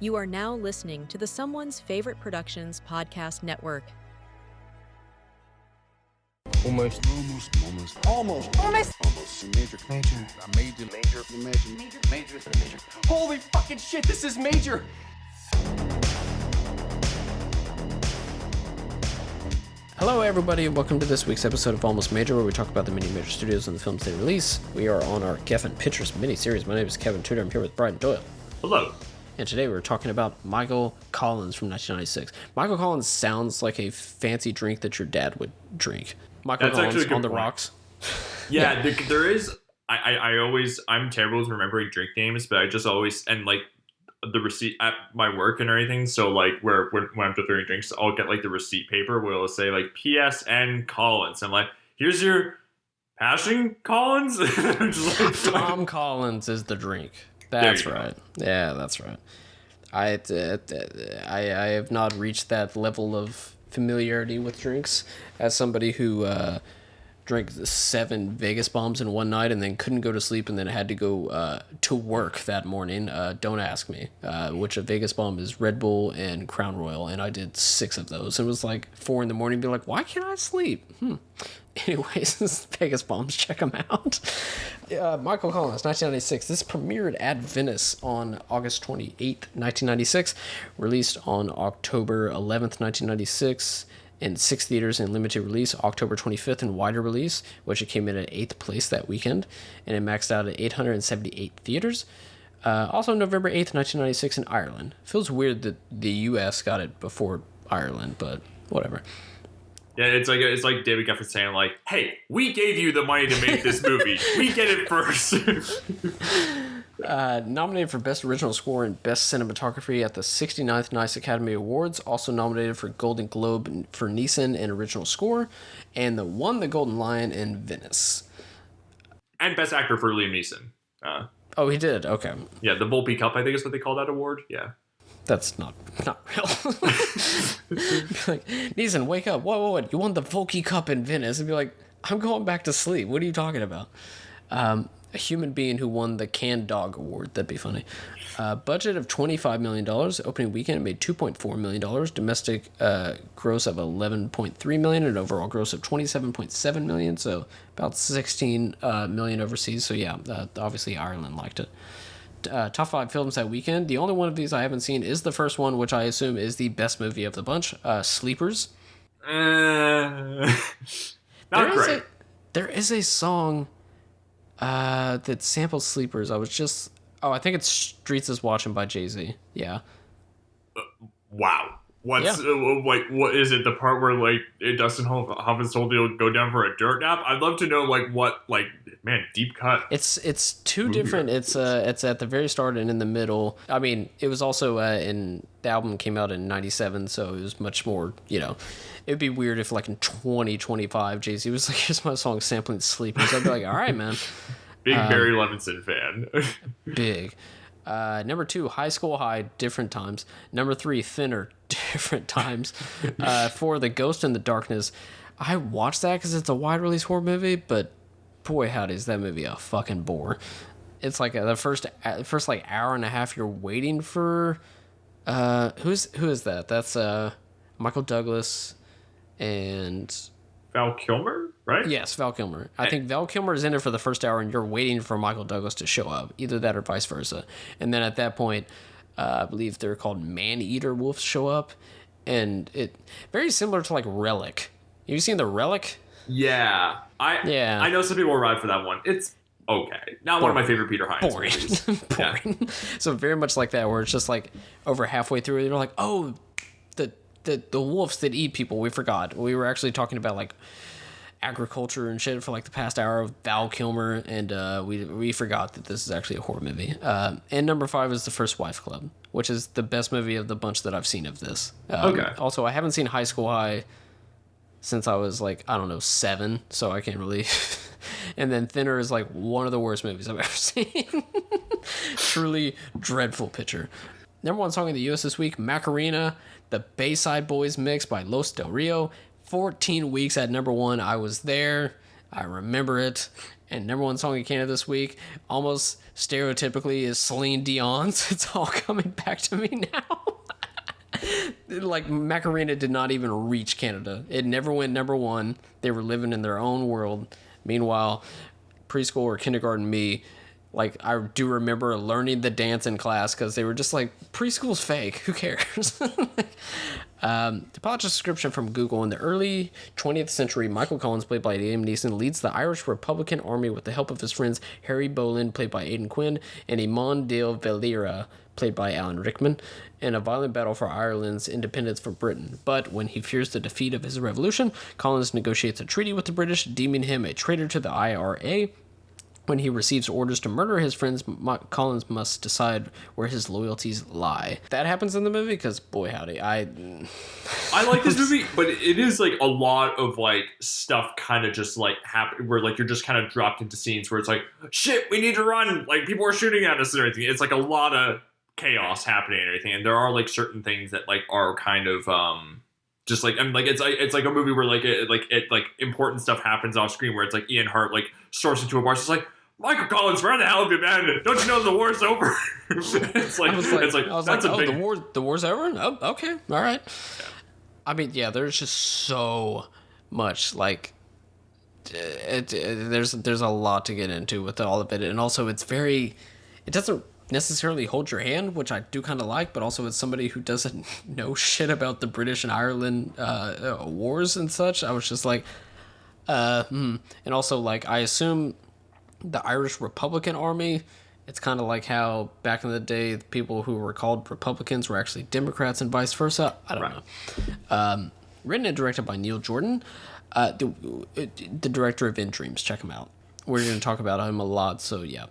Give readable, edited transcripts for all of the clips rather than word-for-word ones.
You are now listening to the Someone's Favorite Productions podcast network. Almost. Major. Holy fucking shit, this is major! Hello everybody and welcome to this week's episode of Almost Major, where we talk about the many major studios and the films they release. We are on our Geffen Pictures mini-series. My name is Kevin Tudor. I'm here with Brian Doyle. Hello. And today we're talking about Michael Collins from 1996. Michael Collins sounds like a fancy drink that your dad would drink. Michael That's Collins actually a good on the point. rocks. Yeah, there is. I'm terrible with remembering drink names, but I just always, and like the receipt at my work and everything. So like when I'm delivering drinks, I'll get like the receipt paper where it'll say like PSN Collins. I'm like, here's your Passion Collins. I'm just like, Tom Collins is the drink. That's right. Yeah, that's right. I have not reached that level of familiarity with drinks as somebody who drank 7 Vegas bombs in one night and then couldn't go to sleep and then had to go to work that morning. Don't ask me which a Vegas bomb is. Red Bull and Crown Royal, and I did 6 of those. It was like 4 a.m. be like, why can't I sleep? Anyways, Vegas bombs, check them out. Michael Collins, 1996. This premiered at Venice on August 28th, 1996. Released on October 11th, 1996. In 6 theaters in limited release, October 25th in wider release, which it came in at 8th place that weekend, and it maxed out at 878 theaters. Also November 8th, 1996 in Ireland. Feels weird that the U.S. got it before Ireland, but whatever. yeah, it's like David Geffen saying like, hey, we gave you the money to make this movie. We get it first. Nominated for Best Original Score and Best Cinematography at the 69th Nice Academy Awards. Also nominated for Golden Globe for Neeson and Original Score. And won the Golden Lion in Venice. And Best Actor for Liam Neeson. Oh, he did? Okay. Yeah, the Volpe Cup, I think is what they call that award. Yeah. That's not real. Like, Neeson, wake up. What? You won the Volpe Cup in Venice. And be like, I'm going back to sleep. What are you talking about? A human being who won the Canned Dog Award. That'd be funny. Budget of $25 million. Opening weekend, it made $2.4 million. Domestic gross of $11.3 million. And overall gross of $27.7 million. So about $16 million overseas. So yeah, obviously Ireland liked it. Top 5 films that weekend. The only one of these I haven't seen is the first one, which I assume is the best movie of the bunch. Sleepers. Not great. There is a song that samples Sleepers. I think it's Streets is Watching by Jay-Z. Yeah. Wow. What is it? The part where like Dustin Hoffman's told you to go down for a dirt nap? I'd love to know deep cut. It's two different. It's at the very start and in the middle. I mean, it was also the album came out in 97, so it was much more, it'd be weird if like in 2025 Jay-Z was like, here's my song sampling Sleepers. I'd be like, all right, man. Big Barry Levinson fan. Big. Number 2, High School High, Different Times. Number 3, Thinner, Different Times. 4, The Ghost in the Darkness. I watched that because it's a wide release horror movie, but boy howdy is that movie a fucking bore. It's like the first like hour and a half you're waiting for who is that? That's Michael Douglas and Val Kilmer, right? Yes, Val Kilmer. I think Val Kilmer is in it for the first hour and you're waiting for Michael Douglas to show up. Either that or vice versa. And then at that point, I believe they're called man-eater wolves show up. And it very similar to like Relic. Have you seen the Relic? Yeah. I know some people will ride for that one. It's okay. Not one of my favorite Peter Hynes movies. Boring. Yeah. So very much like that, where it's just like over halfway through, you're like, oh, the wolves that eat people, we forgot. We were actually talking about like agriculture and shit for like the past hour of Val Kilmer, and we forgot that this is actually a horror movie. And number 5 is The First Wife Club, which is the best movie of the bunch that I've seen of this. Okay. Also, I haven't seen High School High since I was like, I don't know, 7, so I can't really. And then Thinner is like one of the worst movies I've ever seen. Truly dreadful picture. Number 1 song in the U.S. this week, Macarena, the Bayside Boys mix by Los Del Rio. 14 weeks at number 1. I was there. I remember it. And number one song in Canada this week, almost stereotypically, is Celine Dion's. It's all coming back to me now. Like, Macarena did not even reach Canada. It never went number one. They were living in their own world. Meanwhile, preschool or kindergarten me, like, I do remember learning the dance in class because they were just like, preschool's fake. Who cares? The plot description from Google: in the early 20th century, Michael Collins, played by Liam Neeson, leads the Irish Republican Army with the help of his friends Harry Boland, played by Aidan Quinn, and Eamon de Valera, played by Alan Rickman, in a violent battle for Ireland's independence from Britain. But when he fears the defeat of his revolution, Collins negotiates a treaty with the British, deeming him a traitor to the IRA. When he receives orders to murder his friends, Collins must decide where his loyalties lie. That happens in the movie because, boy howdy, I like this movie, but it is like a lot of like stuff kind of just like happen where like you're just kind of dropped into scenes where it's like, shit, we need to run, like people are shooting at us and everything. It's like a lot of chaos happening and everything, and there are like certain things that like are kind of just like, I mean, like it's like a movie where like important stuff happens off screen where it's like Ian Hart like storms into a bar. So it's like, Michael Collins, where the hell have you been? Don't you know the war's over? It's like that's a big... the war's over? Oh, okay, all right. Yeah. I mean, yeah, there's just so much like there's a lot to get into with all of it, and also it doesn't necessarily hold your hand, which I do kind of like, but also as somebody who doesn't know shit about the British and Ireland wars and such, I was just like, and also like I assume the Irish Republican Army, it's kind of like how back in the day the people who were called Republicans were actually Democrats and vice versa. I don't know. Written and directed by Neil Jordan, the director of In Dreams. Check him out. We're going to talk about him a lot, so yeah.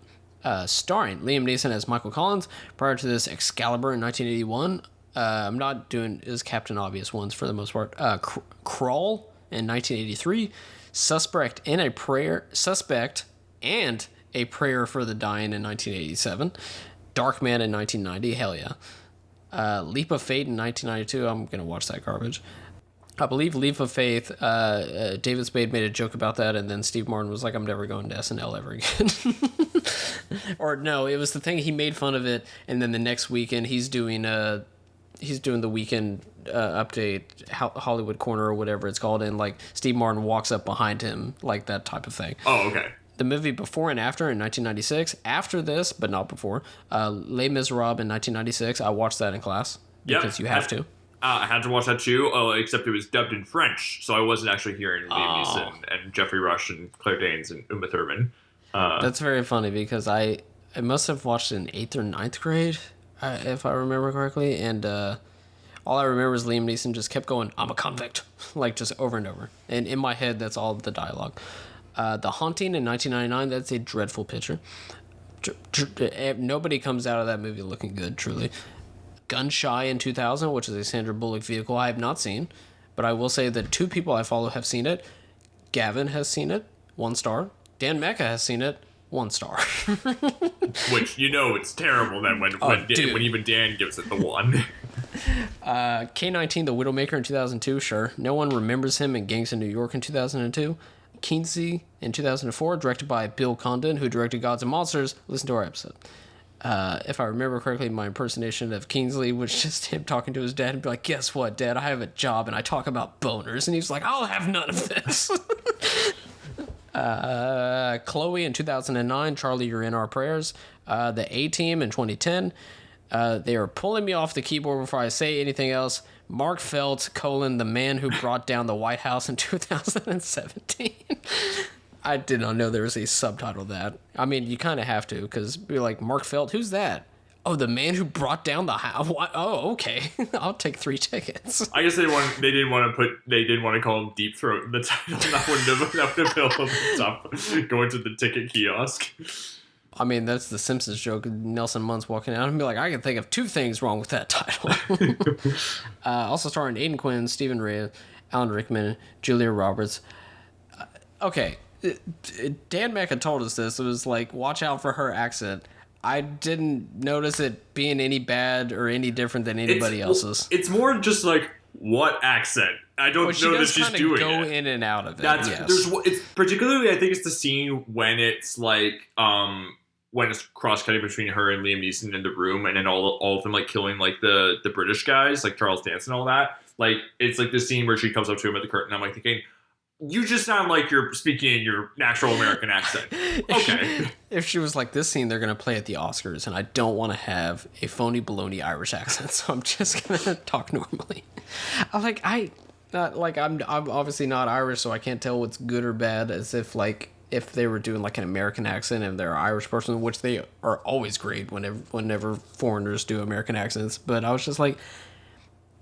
Starring Liam Neeson as Michael Collins. Prior to this, Excalibur in 1981. I'm not doing his Captain Obvious ones for the most part. Crawl in 1983. Suspect and a Prayer for the Dying in 1987. Darkman in 1990. Hell yeah. Leap of Faith in 1992. I'm going to watch that garbage. I believe Leap of Faith, David Spade made a joke about that, and then Steve Martin was like, I'm never going to SNL ever again. Or no, it was the thing, he made fun of it, and then the next weekend he's doing the weekend update, Hollywood Corner or whatever it's called, and like Steve Martin walks up behind him, like that type of thing. Oh, okay. The movie Before and After in 1996. After this, but not before, Les Miserables in 1996. I watched that in class because you have to. I had to watch that too, except it was dubbed in French, so I wasn't actually hearing Liam Neeson and Jeffrey Rush and Claire Danes and Uma Thurman. That's very funny because I must have watched it in 8th or 9th grade, if I remember correctly, and all I remember is Liam Neeson just kept going, I'm a convict, like just over and over. And in my head, that's all the dialogue. The Haunting in 1999, that's a dreadful picture. Nobody comes out of that movie looking good, truly. Gun Shy in 2000, which is a Sandra Bullock vehicle I have not seen, but I will say that 2 people I follow have seen it. Gavin has seen it, 1 star. Dan Mecca has seen it, 1 star. Which, you know, it's terrible then when even Dan gives it the 1. K-19, The Widowmaker in 2002, sure. No one remembers him in Gangs of New York in 2002. Kingsley in 2004, directed by Bill Condon, who directed Gods and Monsters. Listen to our episode. If I remember correctly, my impersonation of Kingsley was just him talking to his dad and be like, guess what, Dad? I have a job and I talk about boners. And he's like, I'll have none of this. Chloe in 2009, Charlie, You're in Our Prayers. The A-Team in 2010. They are pulling me off the keyboard before I say anything else. Mark Felt, the man who brought down the White House in 2017. I did not know there was a subtitle of that. I mean, you kind of have to, because you're like, Mark Felt, who's that? Oh, the man who brought down the house. Oh, okay. I'll take 3 tickets. I guess they didn't want to call him Deep Throat in the title. That would have been over the top. Going to the ticket kiosk. I mean, that's the Simpsons joke. Nelson Muntz walking out and be like, I can think of 2 things wrong with that title. Also starring Aidan Quinn, Stephen Rea, Alan Rickman, Julia Roberts. Okay. Dan Mecca told us this. It was like, watch out for her accent. I didn't notice it being any bad or any different than anybody else's. It's more just like, what accent? I don't Well, know that she's doing go it. in and out of it. That's yes. it's particularly, I think it's the scene when it's like when it's cross cutting between her and Liam Neeson in the room, and then all of them like killing like the British guys, like Charles Dance and all that. Like it's like the scene where she comes up to him at the curtain. I'm like thinking, you just sound like you're speaking in your natural American accent. Okay. If she was like, this scene they're gonna play at the Oscars, and I don't want to have a phony baloney Irish accent, so I'm just gonna talk normally. I'm obviously not Irish, so I can't tell what's good or bad. As if they were doing like an American accent and they're an Irish person, which they are always great whenever foreigners do American accents. But I was just like,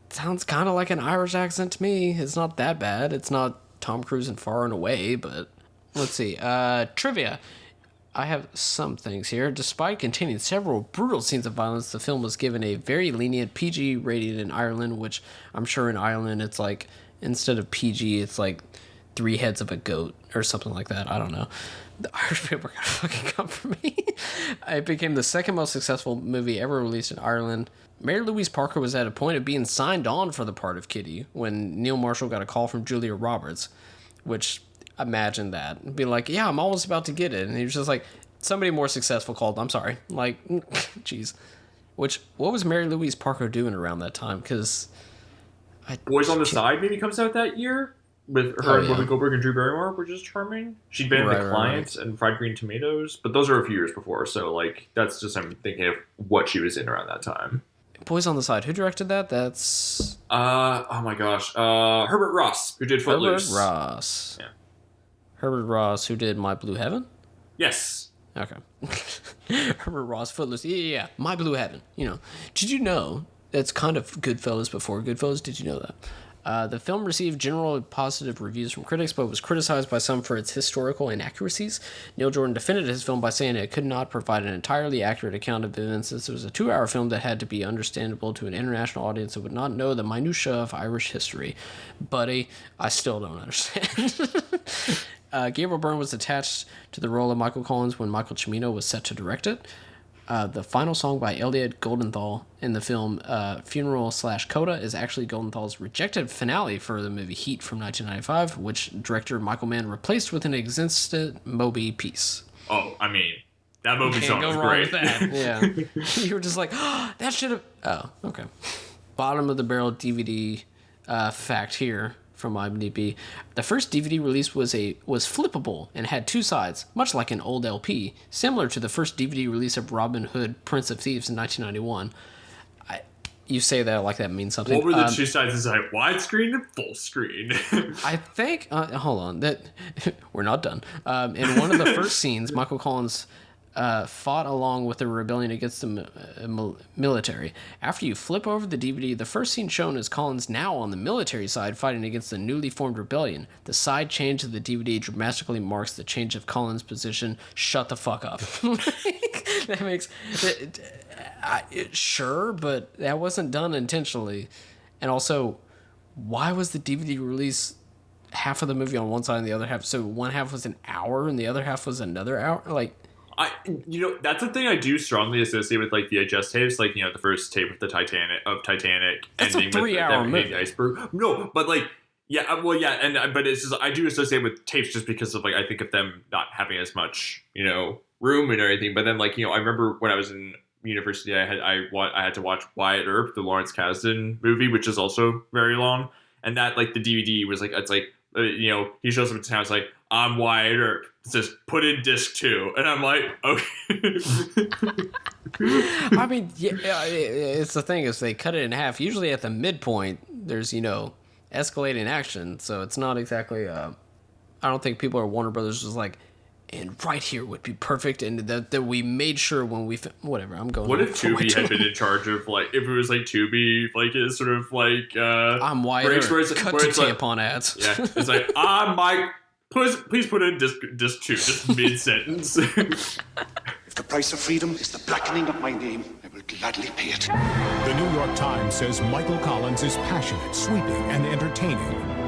sounds kind of like an Irish accent to me. It's not that bad. It's not Tom Cruise and Far and Away, but let's see. Trivia. I have some things here. Despite containing several brutal scenes of violence, the film was given a very lenient PG rating in Ireland, which I'm sure in Ireland it's like, instead of PG, it's like 3 heads of a goat or something like that. I don't know. The Irish people are gonna fucking come for me. It became the second most successful movie ever released in Ireland. Mary Louise Parker was at a point of being signed on for the part of Kitty when Neil Marshall got a call from Julia Roberts, which, imagine that. Be like, yeah, I'm almost about to get it. And he was just like, somebody more successful called. I'm sorry. Like, jeez. What was Mary Louise Parker doing around that time? Because Boys on the Side maybe comes out that year with her and Whoopi Goldberg and Drew Barrymore, which is charming. She'd been in The Client and Fried Green Tomatoes, but those are a few years before. So, like, that's just, I'm thinking of what she was in around that time. Boys on the Side. Who directed that? That's... oh my gosh. Herbert Ross, who did Footloose. Herbert Ross. Yeah. Herbert Ross, who did My Blue Heaven? Yes. Okay. Herbert Ross, Footloose. Yeah. My Blue Heaven. You know. Did you know that's kind of Goodfellas before Goodfellas? Did you know that? The film received general positive reviews from critics, but was criticized by some for its historical inaccuracies. Neil Jordan defended his film by saying it could not provide an entirely accurate account of events, since it was a 2-hour film that had to be understandable to an international audience that would not know the minutiae of Irish history. Buddy, I still don't understand. Gabriel Byrne was attached to the role of Michael Collins when Michael Cimino was set to direct it. The final song by Elliot Goldenthal in the film Funeral/Coda is actually Goldenthal's rejected finale for the movie Heat from 1995, which director Michael Mann replaced with an existent Moby piece. Oh, I mean, that movie Can't song go was wrong great. with that. Yeah. You were just like, oh, that should have... Oh, okay. Bottom of the barrel DVD fact here from IMDb. The first DVD release was flippable and had 2 sides, much like an old LP, similar to the first DVD release of Robin Hood, Prince of Thieves in 1991. You say that like that means something. What were the 2 sides inside? Widescreen and full screen. I think... hold on. That we're not done. In one of the first scenes, Michael Collins fought along with the rebellion against the military. After you flip over the DVD, the first scene shown is Collins now on the military side fighting against the newly formed rebellion. The side change of the DVD dramatically marks the change of Collins' position. Shut the fuck up. That makes... sure, but that wasn't done intentionally. And also, why was the DVD release half of the movie on one side and the other half? So one half was an hour and the other half was another hour? Like... that's the thing I do strongly associate with like VHS tapes, like, the first tape of Titanic, that's ending a 3-hour with movie. the iceberg. No, but like, but it's just, I do associate with tapes just because of like, I think of them not having as much, room and everything. But then like, I remember when I was in university, I had to watch Wyatt Earp, the Lawrence Kasdan movie, which is also very long, and that like the DVD was like, it's like, he shows up in town, it's like, I'm Wyatt Earp. It says, put in disc 2. And I'm like, okay. I mean, yeah, it's the thing is they cut it in half. Usually at the midpoint, there's, escalating action. So it's not exactly, I don't think people at Warner Brothers was like, and right here would be perfect. And that we made sure when we, whatever, I'm going. What if Tubi had been in charge of, like, if it was like Tubi, like, is sort of like, I'm Wyatt Earp. Cut to tampon ads. Yeah. It's like, I'm Mike. Please put in disc 2, just mid-sentence. The price of freedom is the blackening of my name. I will gladly pay it. The New York Times says Michael Collins is passionate, sweeping, and entertaining.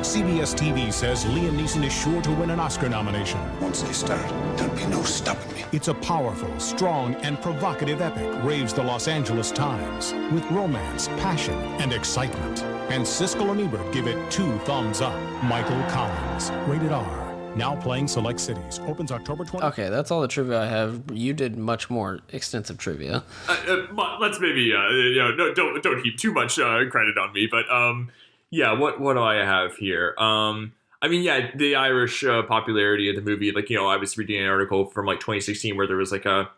CBS TV says Liam Neeson is sure to win an Oscar nomination. Once I start, there'll be no stopping me. It's a powerful, strong, and provocative epic, raves the Los Angeles Times, with romance, passion, and excitement. And Siskel and Ebert give it 2 thumbs up. Michael Collins, rated R. Now playing select cities. Opens October 20th. Okay, that's all the trivia I have. You did much more extensive trivia. Let's maybe don't heap too much credit on me, but yeah, what do I have here? I mean, yeah, the Irish popularity of the movie. Like, I was reading an article from like 2016 where there was like a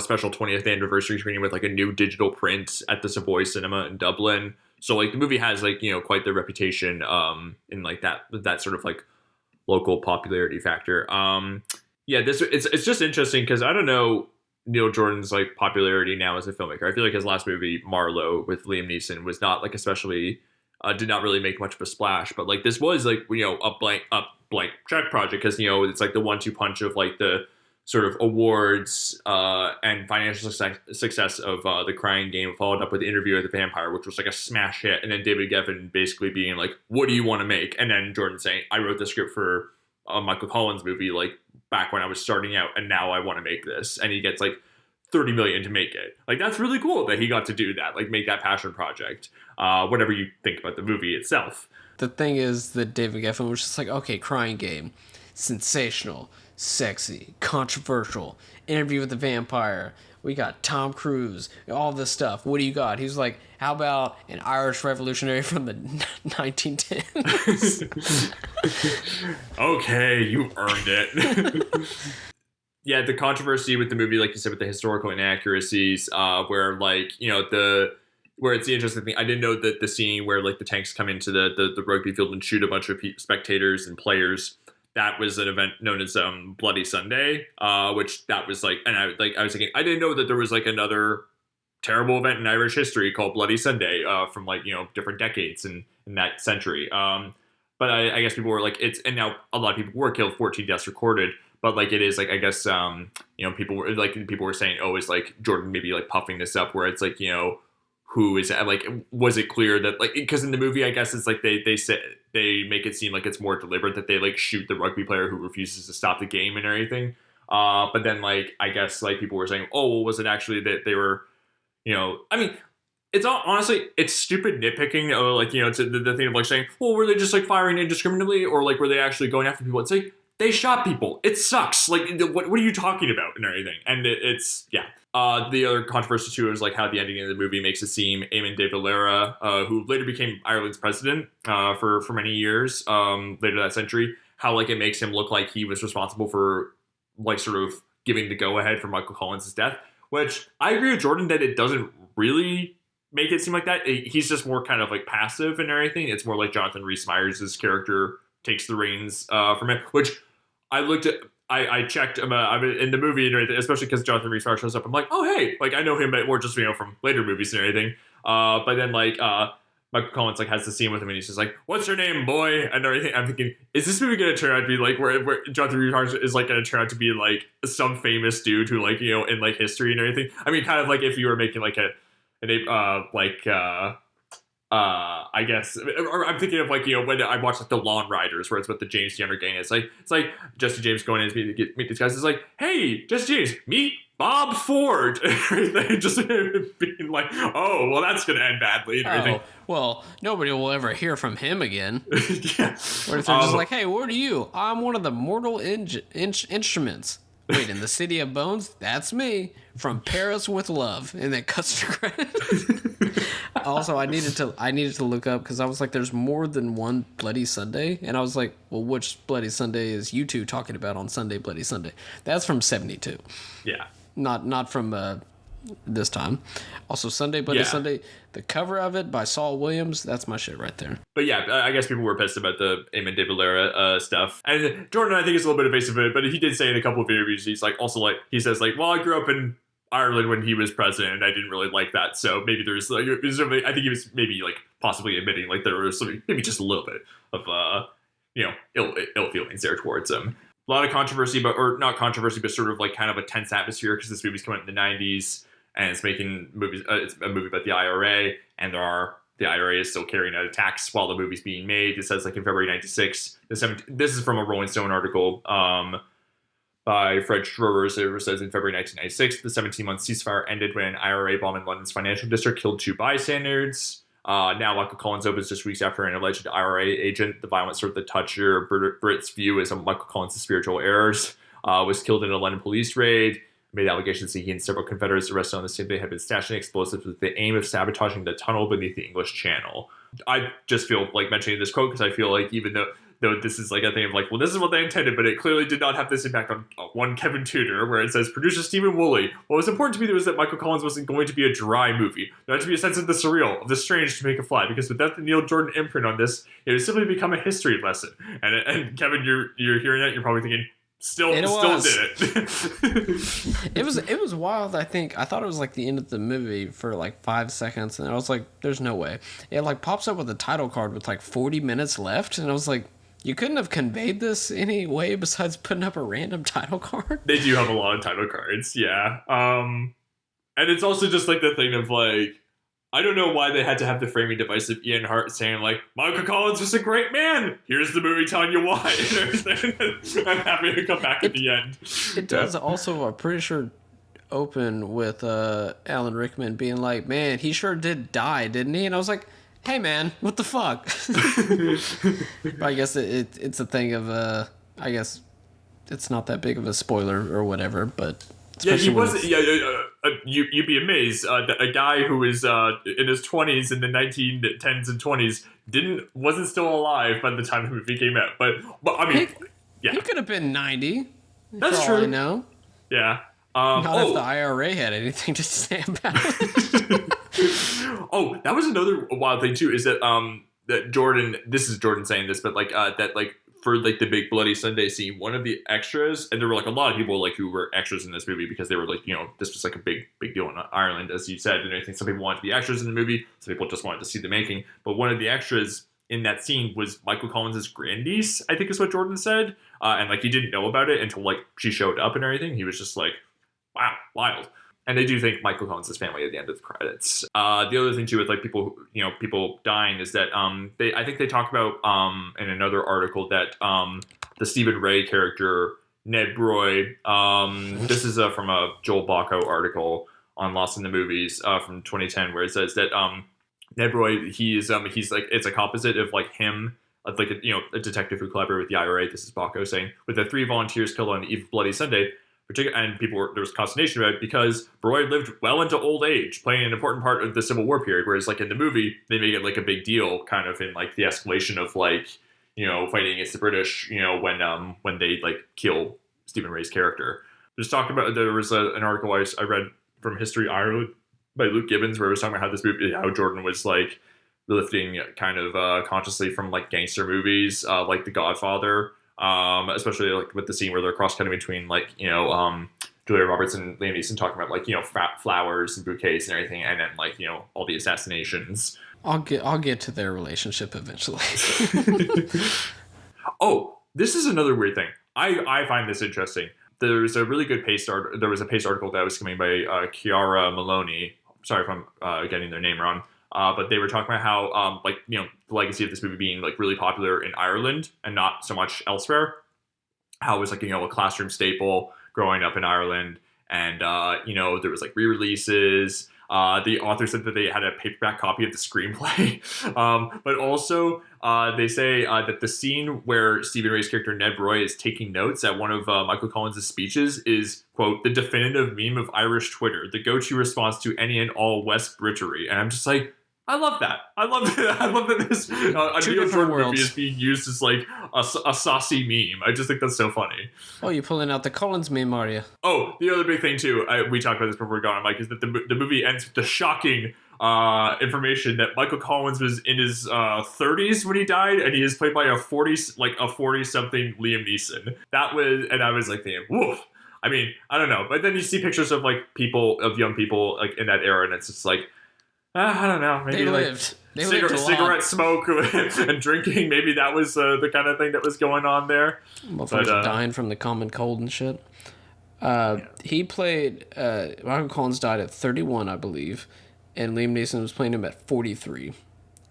special 20th anniversary screening with like a new digital print at the Savoy Cinema in Dublin. So like the movie has like quite the reputation in like that sort of like local popularity factor. Yeah, it's just interesting because I don't know Neil Jordan's like popularity now as a filmmaker. I feel like his last movie Marlowe with Liam Neeson was not like especially did not really make much of a splash, but like this was like a blank check project because it's like the 1-2 punch of like the sort of awards and financial success of The Crying Game, followed up with Interview with the Vampire, which was like a smash hit, and then David Geffen basically being like, what do you want to make? And then Jordan saying, I wrote the script for a Michael Collins movie like back when I was starting out, and now I want to make this. And he gets like $30 million to make it. Like, that's really cool that he got to do that, like make that passion project, whatever you think about the movie itself. The thing is that David Geffen was just like, okay, Crying Game, sensational, sexy, controversial, Interview with the Vampire, we got Tom Cruise, all this stuff. What do you got? He's like, how about an Irish revolutionary from the 1910s? Okay, you earned it. Yeah, the controversy with the movie, like you said, with the historical inaccuracies, where like, where it's the interesting thing. I didn't know that the scene where like the tanks come into the rugby field and shoot a bunch of spectators and players, that was an event known as Bloody Sunday, which that was like, and I was thinking, I didn't know that there was like another terrible event in Irish history called Bloody Sunday from like, different decades in that century. But I guess people were like, and now a lot of people were killed, 14 deaths recorded. But like it is like, I guess people were saying, oh, is like Jordan maybe like puffing this up, where it's like, who is like, was it clear that like, because in the movie I guess it's like they said they make it seem like it's more deliberate that they like shoot the rugby player who refuses to stop the game and everything. But then like I guess like people were saying, oh, well, was it actually that they were, I mean, it's all honestly, it's stupid nitpicking, like, it's the thing of like saying, well, were they just like firing indiscriminately, or like were they actually going after people? It's like, they shot people. It sucks. Like, what are you talking about and everything? And it's, yeah. The other controversy too is like how the ending of the movie makes it seem Eamon de Valera, who later became Ireland's president for many years later that century, how like it makes him look like he was responsible for like sort of giving the go ahead for Michael Collins' death, which I agree with Jordan that it doesn't really make it seem like that. He's just more kind of like passive and everything. It's more like Jonathan Rhys-Meyers' character takes the reins from it, which I looked at. I checked him in the movie and everything, especially because Jonathan Rhys-Meyers shows up. I'm like, oh hey, like I know him more just from later movies and everything. But then like Michael Collins like has the scene with him and he's just like, "What's your name, boy?" and everything. I'm thinking, is this movie gonna turn out to be like where Jonathan Rhys-Meyers is like gonna turn out to be like some famous dude who like in like history and everything? I mean, kind of like if you were making like I guess, or I'm thinking of like, when I watched like the Lawn Riders, where it's with the James Younger gang. It's like Jesse James going in to meet these guys. It's like, hey, Jesse James, meet Bob Ford. And everything, just being like, oh, well, that's gonna end badly and everything. Oh, well, nobody will ever hear from him again. Yeah. Or if they're just like, hey, what are you? I'm one of the mortal instruments. Wait, in the City of Bones? That's me. From Paris with Love. And then cuts to credit. Also, I needed to look up because I was like, there's more than one Bloody Sunday. And I was like, well, which Bloody Sunday is you two talking about on Sunday, Bloody Sunday? That's from 72. Yeah. Not from this time. Also, Sunday, Bloody Sunday, the cover of it by Saul Williams, that's my shit right there. But yeah, I guess people were pissed about the Eamon de Valera stuff. And Jordan, I think, is a little bit evasive of it, but he did say in a couple of interviews, he's like, also like, he says like, well, I grew up in Ireland when he was president, and I didn't really like that. So maybe there's like, I think he was maybe like possibly admitting like there was maybe just a little bit of ill feelings there towards him. a lot of controversy, or not controversy, but sort of like kind of a tense atmosphere because this movie's coming out in the 90s and it's making movies. It's a movie about the IRA, and the IRA is still carrying out attacks while the movie's being made. It says like in February '96. This is from a Rolling Stone article by Fred Schroer. It says in February 1996, the 17-month ceasefire ended when an IRA bomb in London's financial district killed 2 bystanders. Now, Michael Collins opens just weeks after an alleged IRA agent, the violent sort of the toucher Brits view as Michael Collins' spiritual errors, was killed in a London police raid, made allegations that he and several Confederates arrested on the same day had been stashing explosives with the aim of sabotaging the tunnel beneath the English Channel. I just feel like mentioning this quote because I feel like even though this is like a thing of like, well, this is what they intended, but it clearly did not have this impact on one Kevin Tudor, where it says, producer Stephen Woolley. What was important to me was that Michael Collins wasn't going to be a dry movie. There had to be a sense of the surreal, of the strange to make it fly, because without the Neil Jordan imprint on this, it would simply become a history lesson. And Kevin, you're hearing that, you're probably thinking, still did it. It was wild. I thought it was like the end of the movie for like 5 seconds, and I was like, there's no way. It like pops up with a title card with like 40 minutes left, and I was like, you couldn't have conveyed this any way besides putting up a random title card? They do have a lot of title cards, yeah. And it's also just like the thing of like, I don't know why they had to have the framing device of Ian Hart saying like, Michael Collins was a great man. Here's the movie telling you why. I'm happy to come back at the end. It does also, I'm pretty sure, open with Alan Rickman being like, man, he sure did die, didn't he? And I was like, hey man, what the fuck? But I guess it's a thing of I guess it's not that big of a spoiler or whatever, but yeah, he wasn't. Yeah, you'd be amazed that a guy who was in his 20s in the 1910s and 20s wasn't still alive by the time the movie came out. But I mean, he could have been 90. That's true. I know. Yeah. Not if the IRA had anything to say about it. Oh, that was another wild thing too. Is that that Jordan? This is Jordan saying this, but like that like for like the big Bloody Sunday scene, one of the extras, and there were like a lot of people like who were extras in this movie because they were like, you know, this was like a big deal in Ireland, as you said. And I think some people wanted to be extras in the movie, some people just wanted to see the making. But one of the extras in that scene was Michael Collins' grandniece, I think is what Jordan said, and like he didn't know about it until like she showed up and everything. He was just like, wow, wild. And they do thank Michael Collins' family at the end of the credits. The other thing too with like people dying is that I think they talk about in another article that the Stephen Ray character Ned Roy, this is from a Joel Bocco article on Lost in the Movies from 2010, where it says that Ned Roy, he's like, it's a composite of like him, like a detective who collaborated with the IRA. This is Bocco saying, with the 3 volunteers killed on the eve of Bloody Sunday. And there was consternation about it because Roy lived well into old age, playing an important part of the Civil War period. Whereas, like in the movie, they make it like a big deal, kind of in like the escalation of like, you know, fighting against the British. You know, when they like kill Stephen Ray's character. Just talking about, there was an article I read from History Ireland by Luke Gibbons where it was talking about how this movie, how Jordan was like lifting kind of consciously from like gangster movies, like The Godfather. Especially like with the scene where they're cross-cutting between like, you know, Julia Roberts and Liam Neeson talking about like, you know, flowers and bouquets and everything, and then like, you know, all the assassinations. I'll get to their relationship eventually. Oh, this is another weird thing. I find this interesting. There's a really good there was a Paste article that was coming by Chiara Maloney. Sorry if I'm getting their name wrong. But they were talking about how, like, you know, the legacy of this movie being, like, really popular in Ireland and not so much elsewhere. How it was, like, you know, a classroom staple growing up in Ireland. And, you know, there was, like, re-releases. The author said that they had a paperback copy of the screenplay. But also, they say that the scene where Stephen Ray's character Ned Roy is taking notes at one of Michael Collins' speeches is, quote, the definitive meme of Irish Twitter, the go-to response to any and all West Brittery. And I'm just like, I love that. I love that this Neil Jordan movie is being used as like a saucy meme. I just think that's so funny. Oh, you're pulling out the Collins meme, are you? Oh, the other big thing too, we talked about this before we got on, Mike, is that the movie ends with the shocking information that Michael Collins was in his 30s when he died, and he is played by a 40-something Liam Neeson. And I was like, damn, woof. I mean, I don't know, but then you see pictures of like young people like in that era, and it's just like, I don't know. Maybe they lived. They lived a lot. cigarette smoke and drinking. Maybe that was the kind of thing that was going on there. Motherfuckers dying from the common cold and shit. He played... Michael Collins died at 31, I believe. And Liam Neeson was playing him at 43.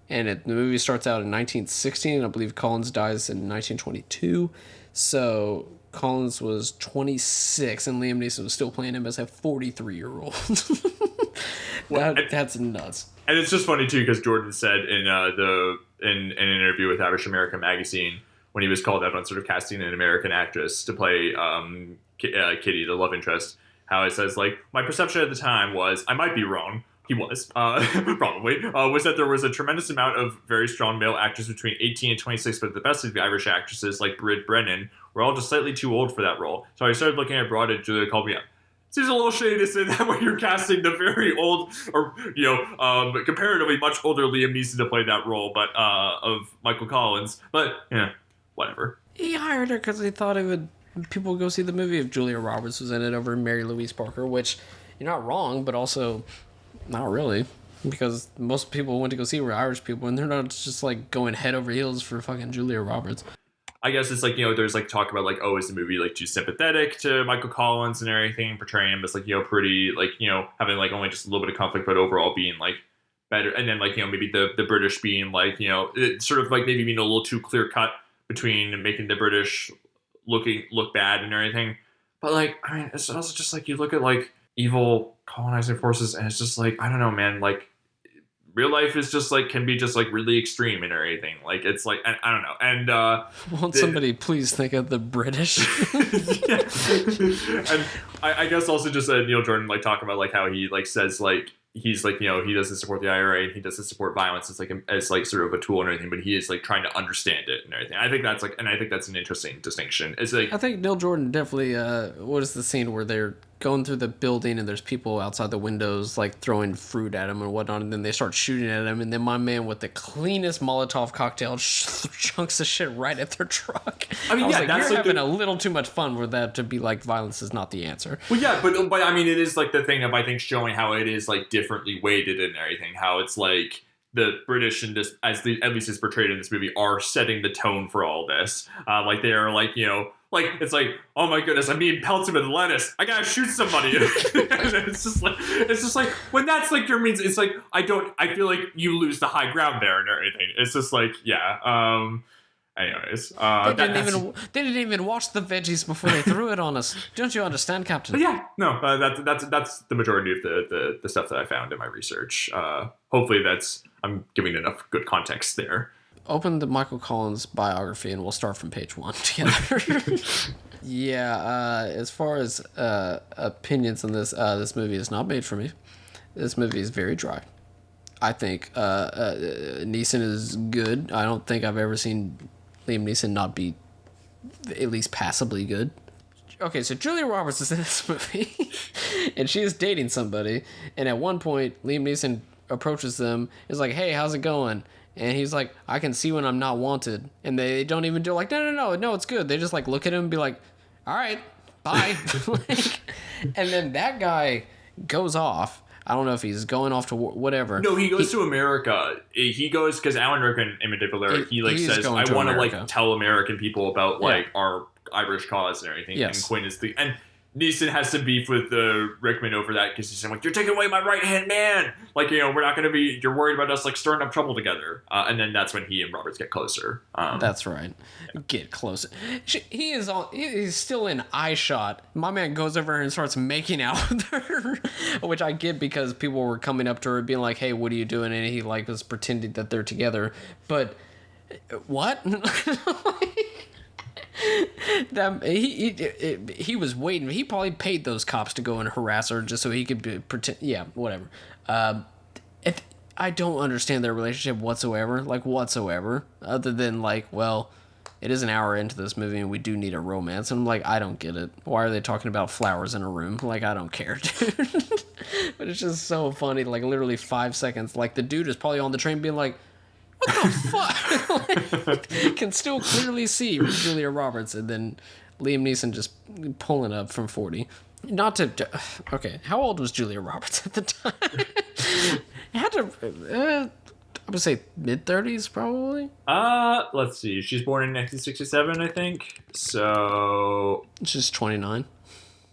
And the movie starts out in 1916, and I believe Collins dies in 1922. So Collins was 26, and Liam Neeson was still playing him as a 43-year-old. That's nuts. And it's just funny too because Jordan said in an interview with Average American Magazine when he was called up on sort of casting an American actress to play Kitty, the love interest, how it says like my perception at the time was, I might be wrong. He was, probably, was that there was a tremendous amount of very strong male actors between 18 and 26, but the best of the Irish actresses, like Brid Brennan, were all just slightly too old for that role. So I started looking abroad, and Julia called me up. Seems a little shady to say that when you're casting the very old, or, comparatively much older Liam Neeson to play that role, but of Michael Collins. But, yeah, whatever. He hired her because he thought people would go see the movie if Julia Roberts was in it over Mary Louise Parker, which you're not wrong, but also... Not really, because most people went to go see were Irish people, and they're not just like going head over heels for fucking Julia Roberts. I guess it's like, there's like talk about like, oh, is the movie like too sympathetic to Michael Collins and everything, portraying him as like, pretty like, having like only just a little bit of conflict, but overall being like better. And then like, maybe the British being like, it's sort of like maybe being a little too clear cut between making the British look bad and everything. But like, I mean, it's also just like you look at like evil colonizing forces, and it's just like, I don't know, man, like real life is just like can be just like really extreme and everything. Like it's like I don't know. And won't somebody please think of the British? And I guess also just Neil Jordan like talking about like how he like says like he's like, he doesn't support the IRA and he doesn't support violence as like sort of a tool and everything, but he is like trying to understand it and everything. I think that's an interesting distinction. It's like, I think Neil Jordan definitely, what is the scene where they're going through the building and there's people outside the windows like throwing fruit at him and whatnot, and then they start shooting at him, and then my man with the cleanest Molotov cocktail chunks of shit right at their truck. I mean, that's you're like having a little too much fun with that to be like violence is not the answer. Well, yeah, but I mean, it is like the thing of, I think, showing how it is like differently weighted and everything, how it's like the British and just at least is portrayed in this movie are setting the tone for all this. Like they are like, like it's like, oh my goodness, I'm being pelted with lettuce, I gotta shoot somebody. it's just like when that's like your means, it's like I feel like you lose the high ground there and everything. It's just like, yeah. Anyways, they didn't even wash the veggies before they threw it on us. Don't you understand, Captain? But yeah, no, that's the majority of the stuff that I found in my research. Hopefully I'm giving enough good context there. Open the Michael Collins biography and we'll start from page 1 together. Yeah, as far as opinions on this movie is not made for me. This movie is very dry. I think Neeson is good. I don't think I've ever seen Liam Neeson not be at least passably good. Okay, so Julia Roberts is in this movie, and she is dating somebody, and at one point, Liam Neeson approaches them, is like, hey, how's it going? And he's like, I can see when I'm not wanted. And they don't even do like, no, it's good. They just like look at him and be like, all right, bye. And then that guy goes off. I don't know if he's going off to whatever. No, he goes to America. He goes because Alan Rickman in particular, he like says, I want to like tell American people about like our Irish cause and everything. Yes. And Quinn is and Neeson has some beef with Rickman over that because he's like, you're taking away my right hand man. Like, we're not going to be. You're worried about us like stirring up trouble together. And then that's when he and Roberts get closer. That's right. Yeah. Get closer. He's still in eye shot. My man goes over and starts making out with her, which I get because people were coming up to her being like, "Hey, what are you doing?" And he like was pretending that they're together. But what? He was waiting. He probably paid those cops to go and harass her just so he could pretend. Yeah, whatever. I don't understand their relationship whatsoever. Like whatsoever, other than like, well, it is an hour into this movie and we do need a romance. And I'm like, I don't get it. Why are they talking about flowers in a room? Like, I don't care, dude. But it's just so funny. Like literally 5 seconds. Like the dude is probably on the train being like, what the fuck? Like, can still clearly see Julia Roberts, and then Liam Neeson just pulling up from 40. Not to... Okay, how old was Julia Roberts at the time? It had to... I would say mid-30s, probably. Let's see. She's born in 1967, I think. So She's 29.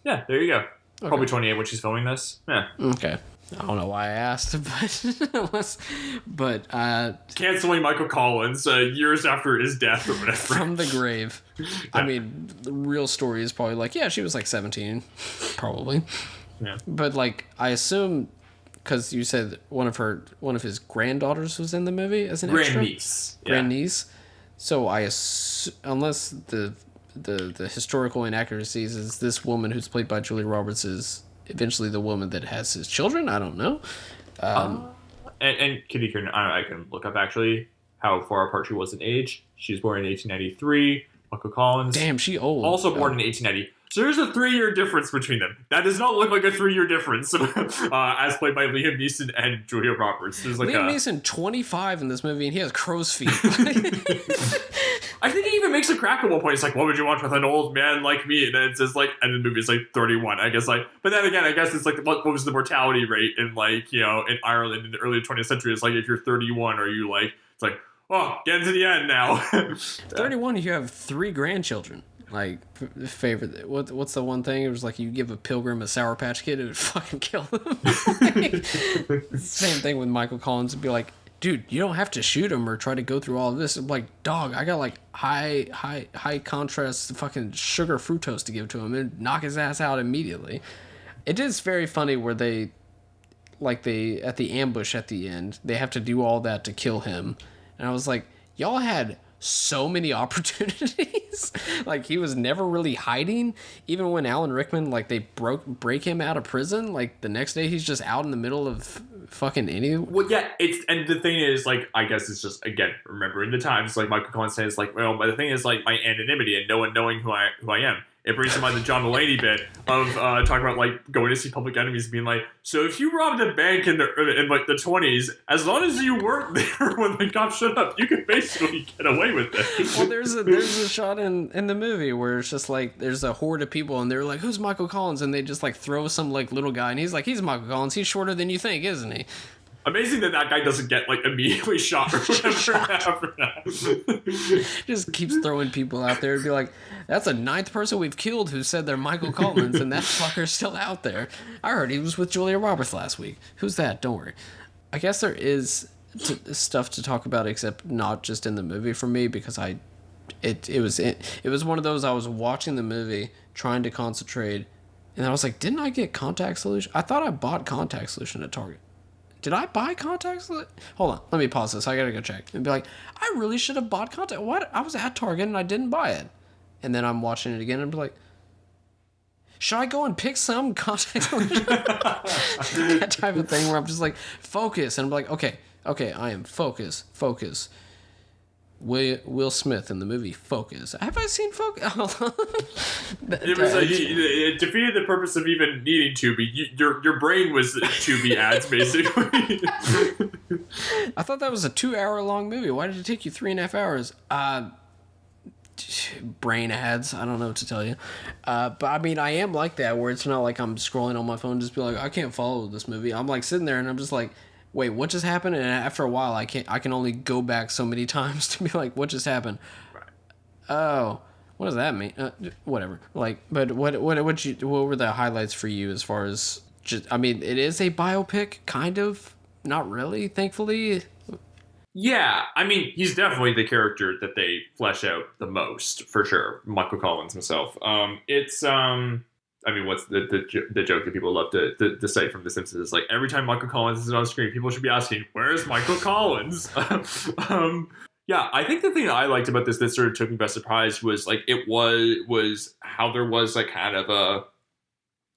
yeah, there you go. Okay. Probably 28 when she's filming this. Yeah. Okay. I don't know why I asked, but Canceling Michael Collins years after his death or whatever. from the grave. I mean, the real story is probably like, yeah, she was like 17, probably. Yeah. But like, I assume, because you said one of his granddaughters was in the movie as an extra? Grandniece. Yeah. Grandniece. So unless the historical inaccuracies is this woman who's played by Julia Roberts is eventually the woman that has his children. I don't know. And Kitty I can look up actually how far apart she was in age. She was born in 1893. Michael Collins. Damn, she old. Also born in 1890. So there's a 3-year difference between them. That does not look like a 3-year difference, as played by Liam Neeson and Julia Roberts. There's like Liam Neeson, 25 in this movie, and he has crow's feet. I think he even makes a crack at one point. It's like, what would you want with an old man like me? And then it says like, and the movie's like 31. I guess like, but then again, I guess it's like, what was the mortality rate in like, you know, in Ireland in the early 20th century? It's like, if you're 31, are you like, it's like, oh, getting to the end now. 31, you have 3 grandchildren. Like, favorite, what's the one thing? It was like you give a pilgrim a Sour Patch Kid, it would fucking kill them. Same thing with Michael Collins. It'd be like, dude, you don't have to shoot him or try to go through all of this. I'm like, dog, I got like high contrast fucking sugar fructose to give to him and knock his ass out immediately. It is very funny where at the ambush at the end, they have to do all that to kill him. And I was like, y'all had so many opportunities. Like, he was never really hiding. Even when Alan Rickman, like, they break him out of prison, like, the next day he's just out in the middle of fucking Well, yeah, and the thing is, like, I guess it's just, again, remembering the times, like Michael Collins says, like, well, but the thing is, like, my anonymity and no one knowing who I am. It brings to mind the John Mulaney bit of talking about like going to see Public Enemies and being like, so if you robbed a bank in like the 20s, as long as you weren't there when the cops showed up, you could basically get away with it. Well, there's a shot in the movie where it's just like there's a horde of people and they're like, who's Michael Collins? And they just like throw some like little guy and he's like, he's Michael Collins. He's shorter than you think, isn't he? Amazing that guy doesn't get like immediately shot or whatever after that. Just keeps throwing people out there and be like, that's a 9th person we've killed who said they're Michael Collins and that fucker's still out there. I heard he was with Julia Roberts last week. Who's that? Don't worry. I guess there is stuff to talk about except not just in the movie for me because it was one of those I was watching the movie trying to concentrate and I was like, didn't I get contact solution? I thought I bought contact solution at Target. Did I buy contacts? Hold on, let me pause this. I gotta go check and be like, I really should have bought contact. What? I was at Target and I didn't buy it. And then I'm watching it again and be like, should I go and pick some contacts? That type of thing where I'm just like, focus. And I'm like, okay, I am focus. Will Smith in the movie Focus. Have I seen Focus? It defeated the purpose of even needing to be. Your brain was to be ads, basically. I thought that was a 2-hour long movie. Why did it take you 3.5 hours? Brain ads. I don't know what to tell you. But I mean, I am like that where it's not like I'm scrolling on my phone and just be like, I can't follow this movie. I'm like sitting there and I'm just like, wait, what just happened? And after a while, I can only go back so many times to be like, what just happened? Right. Oh, what does that mean? Whatever. Like, but what were the highlights for you as far as just? I mean, it is a biopic, kind of. Not really, thankfully. Yeah, I mean, he's definitely the character that they flesh out the most, for sure. Michael Collins himself. I mean, what's the joke that people love to cite from The Simpsons is like, every time Michael Collins is on screen, people should be asking, where's Michael Collins? Yeah, I think the thing that I liked about this that sort of took me by surprise was like, it was how there was like kind of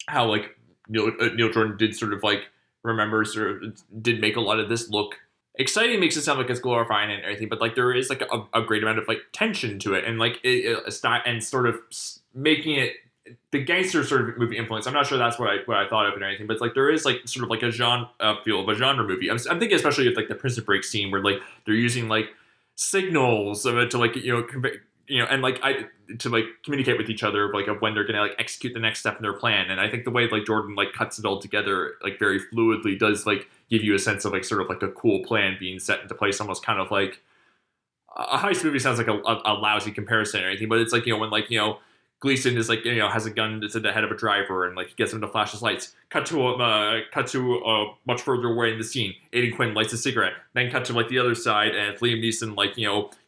how like Neil Jordan did sort of like sort of did make a lot of this look exciting, makes it sound like it's glorifying and everything, but like there is like a great amount of like tension to it and like and sort of making it the gangster sort of movie influence. I'm not sure that's what I thought of it or anything, but it's like there is like sort of like a genre feel of a genre movie. I'm thinking especially of like the prison break scene where like they're using like signals to like and like to like communicate with each other like of when they're gonna like execute the next step in their plan. And I think the way like Jordan like cuts it all together like very fluidly does like give you a sense of like sort of like a cool plan being set into place, almost kind of like a heist movie sounds like a lousy comparison or anything, but it's like, when like, Gleason is like, has a gun that's in the head of a driver and like he gets him to flash his lights. Cut to a much further away in the scene. Aiden Quinn lights a cigarette. Then cut to like the other side and it's Liam Neeson like,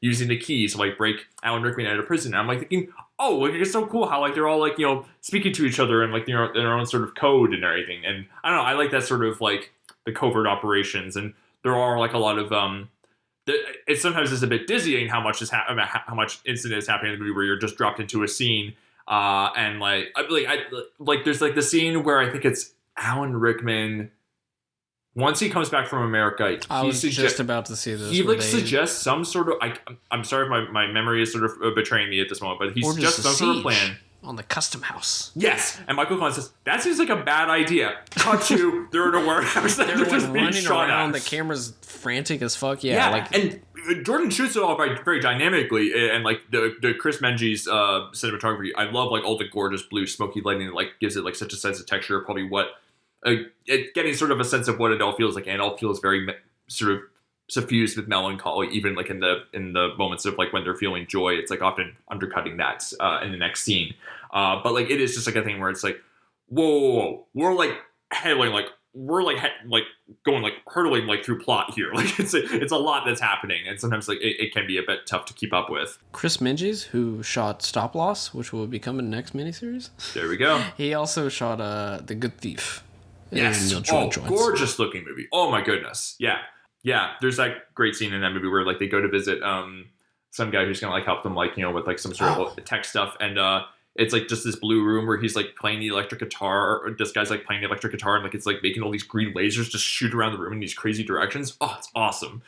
using the keys to like break Alan Rickman out of prison. And I'm like thinking, oh, like it's so cool how like they're all like, speaking to each other and like their own sort of code and everything. And I don't know, I like that sort of like the covert operations, and there are like a lot of it sometimes is a bit dizzying how much how much incident is happening in the movie where you're just dropped into a scene, and like there's like the scene where I think it's Alan Rickman once he comes back from America. I was just about to see this. He like suggests some sort of I'm sorry if my memory is sort of betraying me at this moment, but he suggests some sort of plan on the custom house. Yes, and Michael Collins says that seems like a bad idea. Cut to they're in a warehouse. They're just being running shot around. at. The camera's frantic as fuck. Yeah, and Jordan shoots it all very, very dynamically, and like the Chris Menges cinematography. I love like all the gorgeous blue smoky lighting that like gives it like such a sense of texture. Probably what getting sort of a sense of what it all feels like, and it all feels very sort of suffused with melancholy, even like in the moments of like when they're feeling joy. It's like often undercutting that in the next scene. But like it is just like a thing where it's like, whoa, we're like headling, like we're like going like hurtling like through plot here. Like it's a lot that's happening, and sometimes like it can be a bit tough to keep up with. Chris Menges, who shot Stop Loss, which will become in the next miniseries. There we go. He also shot The Good Thief. Yes. Gorgeous looking movie. Oh my goodness. Yeah. There's that great scene in that movie where like they go to visit some guy who's gonna like help them like with like some sort of tech stuff, and it's like just this blue room where he's like playing the electric guitar, or this guy's like playing the electric guitar, and like it's like making all these green lasers just shoot around the room in these crazy directions. Oh, it's awesome.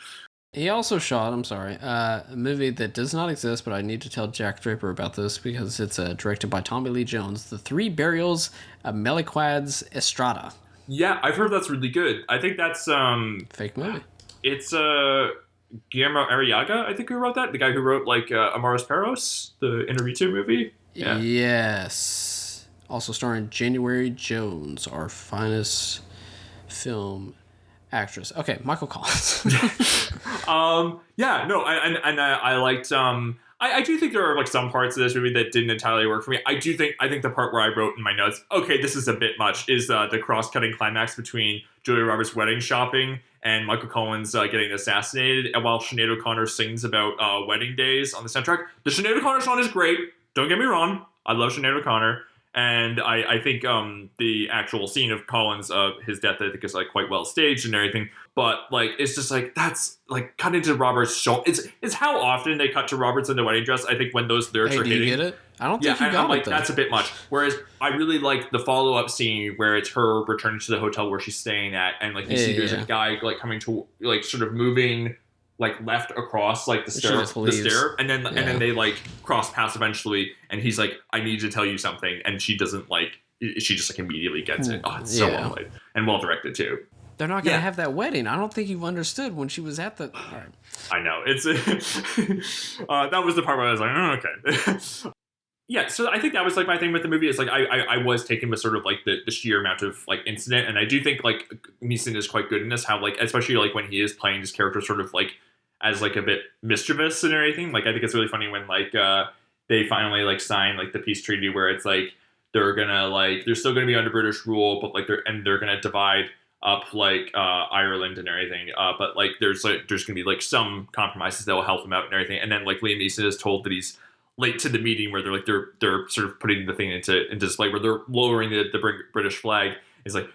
He also shot, a movie that does not exist, but I need to tell Jack Draper about this because it's directed by Tommy Lee Jones. The Three Burials of Meliquad's Estrada. Yeah, I've heard that's really good. I think that's fake movie. It's Guillermo Arriaga, I think, who wrote that. The guy who wrote like Amaros Perros, the Inarritu movie. Yeah. Yes. Also starring January Jones, our finest film actress. Okay, Michael Collins. I liked. I do think there are like some parts of this movie that didn't entirely work for me. I think the part where I wrote in my notes, okay, this is a bit much, is the cross-cutting climax between Julia Roberts' wedding shopping and Michael Collins getting assassinated, and while Sinead O'Connor sings about wedding days on the soundtrack. The Sinead O'Connor song is great. Don't get me wrong. I love Sinead O'Connor. And I think the actual scene of Collins, his death, I think is like quite well staged and everything. But like it's just like that's like cut into Roberts' show. It's how often they cut to Roberts in the wedding dress. I think when those lyrics are hitting. You get it? I don't think you got I'm like, it. That's a bit much. Whereas I really like the follow up scene where it's her returning to the hotel where she's staying at, and like you see there's a guy like coming to like sort of moving like left across like the stair, and then they like cross paths eventually, and he's like, I need to tell you something, and she doesn't like, she just like immediately gets it. Oh, it's so well played and well directed too. They're not gonna have that wedding. I don't think you understood when she was at the. All right. I know it's that was the part where I was like, oh, okay. Yeah, so I think that was like my thing with the movie is like I was taken with sort of like the sheer amount of like incident, and I do think like Neeson is quite good in this, how like especially like when he is playing his character sort of like as like a bit mischievous and everything. Like I think it's really funny when like they finally like sign like the peace treaty where it's like they're still gonna be under British rule, but like they're gonna divide up like Ireland and everything. But like there's gonna be like some compromises that will help them out and everything. And then like Liam Neeson is told that he's late to the meeting where they're sort of putting the thing into display where they're lowering the British flag.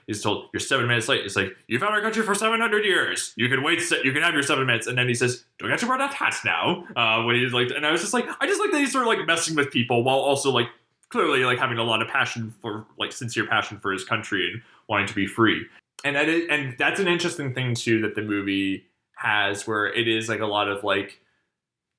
He's told you're 7 minutes late. It's like, you've had our country for 700 years. You can wait. You can have your 7 minutes. And then he says, do I get to wear that hat now? When he's like, and I was just like, I just like that he's sort of like messing with people while also like clearly like having a lot of passion for like sincere passion for his country and wanting to be free. And that's an interesting thing too that the movie has, where it is like a lot of like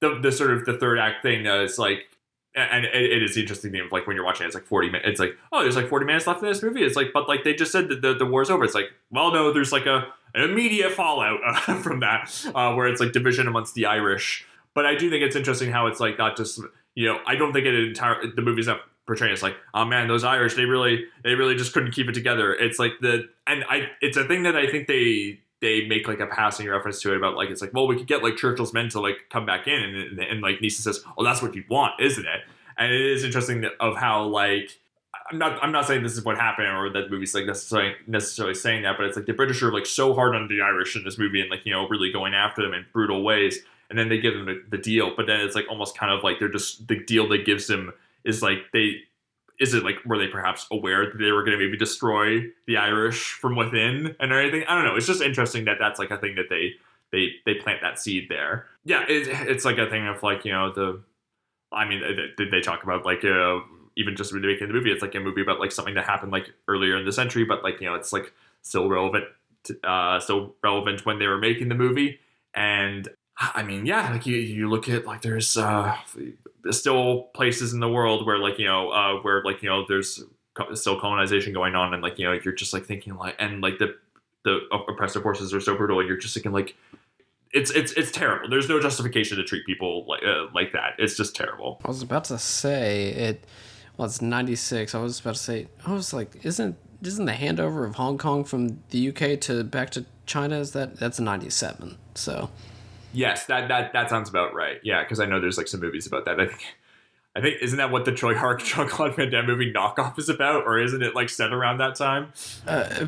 the sort of the third act thing is like. And it is interesting thing of like when you're watching it, it's like 40 minutes. It's like, oh, there's like 40 minutes left in this movie. It's like, but like they just said that the war's over. It's like, well, no, there's like an immediate fallout from that, where it's like division amongst the Irish. But I do think it's interesting how it's like not just I don't think the movie's not portraying it's like, oh man, those Irish, they really just couldn't keep it together. It's like it's a thing that I think they make like a passing reference to it about like, it's like, well, we could get like Churchill's men to like come back in, and like Neeson says, oh, that's what you want, isn't it? And it is interesting of how like, I'm not saying this is what happened or that the movie's like necessarily saying that, but it's like the British are like so hard on the Irish in this movie and like, really going after them in brutal ways, and then they give them the deal, but then it's like almost kind of like they're just, the deal they gives them is like were they perhaps aware that they were going to maybe destroy the Irish from within and everything? I don't know. It's just interesting that that's like a thing that they plant that seed there. Yeah, it's like a thing of like, they talk about like even just making the movie, it's like a movie about like something that happened like earlier in the century, but like, it's like still relevant when they were making the movie. And I mean, yeah, like you look at like there's still places in the world where like there's still colonization going on, and like you're just like thinking like, and like the oppressive forces are so brutal, and you're just thinking like it's terrible. There's no justification to treat people like that. It's just terrible. I was about to say it's 96. I was about to say, I was like, isn't the handover of Hong Kong from the UK to back to China, that's 97? So yes, that sounds about right. Yeah, because I know there's like some movies about that. I think isn't that what the Jean-Claude Van Damme movie Knockoff is about, or isn't it like set around that time?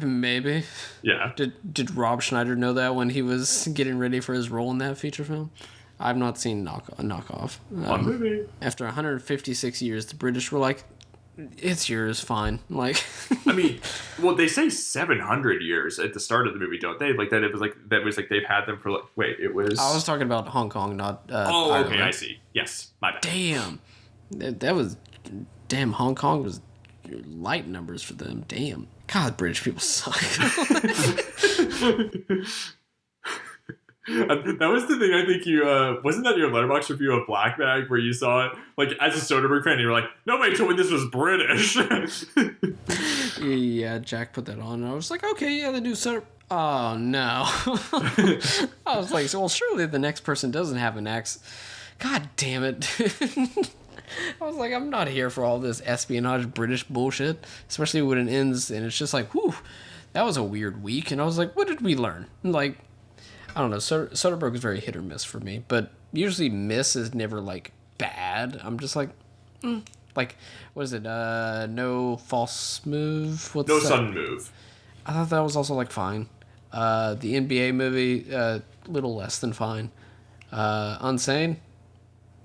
Maybe. Yeah. Did Rob Schneider know that when he was getting ready for his role in that feature film? I've not seen Knockoff. Movie. After 156 years, the British were like, it's yours, fine. Like, I mean, well, they say 700 years at the start of the movie, don't they? Like that was like they've had them for like, wait, it was. I was talking about Hong Kong, not. Ireland. Okay, Ireland. I see. Yes, my bad. Damn, that was, damn. Hong Kong was light numbers for them. Damn, God, British people suck. That was the thing. I think you wasn't that your Letterboxd review of Black Bag where you saw it like as a Soderbergh fan, you were like, nobody told me this was British. Yeah, Jack put that on, and I was like, okay, yeah, the new Soderbergh. Oh no! I was like, well, surely the next person doesn't have an accent. God damn it! I was like, I'm not here for all this espionage British bullshit, especially when it ends and it's just like, whew, that was a weird week. And I was like, what did we learn? Like, I don't know. Soderbergh is very hit or miss for me, but usually miss is never like bad. I'm just like, like, what is it? No false move. What's No that? sudden move. I thought that was also like fine. The NBA movie, little less than fine. Unsane.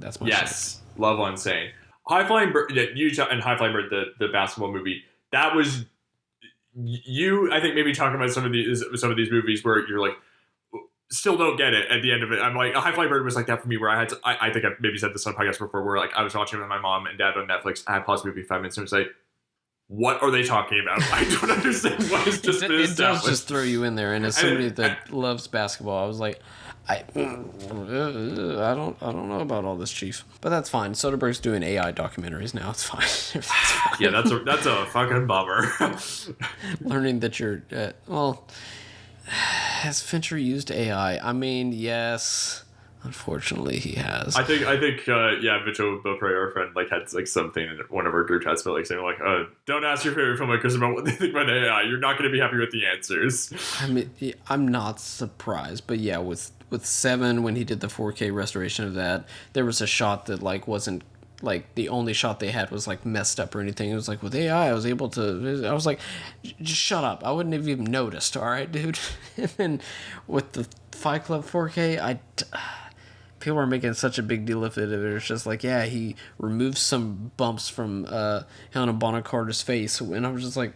That's my Yes, love Unsane. High Flying Bird. Yeah, you and High Flying Bird, the basketball movie. That was you. I think maybe talking about some of these movies where you're like, still don't get it at the end of it. I'm like, High Flying Bird was like that for me, where I had to, I think I've maybe said this on podcast before, where like I was watching it with my mom and dad on Netflix. I had paused the movie 5 minutes and was like, what are they talking about? I don't understand what has just been established. It does just throw you in there, and as somebody that loves basketball, I was like, I don't know about all this, Chief. But that's fine. Soderbergh's doing AI documentaries now. It's fine. Everything's fine. Yeah, that's a fucking bummer. Learning that you're has Fincher used AI? I mean, yes. Unfortunately, he has. I think yeah, Mitchell Beaupre, our friend, like had like something in one of our group chats, but like saying like, don't ask your favorite filmmakers about what they think about AI. You're not going to be happy with the answers. I mean, I'm not surprised, but yeah, with Seven, when he did the 4K restoration of that, there was a shot that like wasn't like the only shot they had was like messed up or anything. It was like with AI, I was like, just shut up. I wouldn't have even noticed. All right, dude. And then with the Fight Club 4K, people are making such a big deal of it. It's just like, yeah, he removed some bumps from Helena Bonham Carter's face, and I was just like,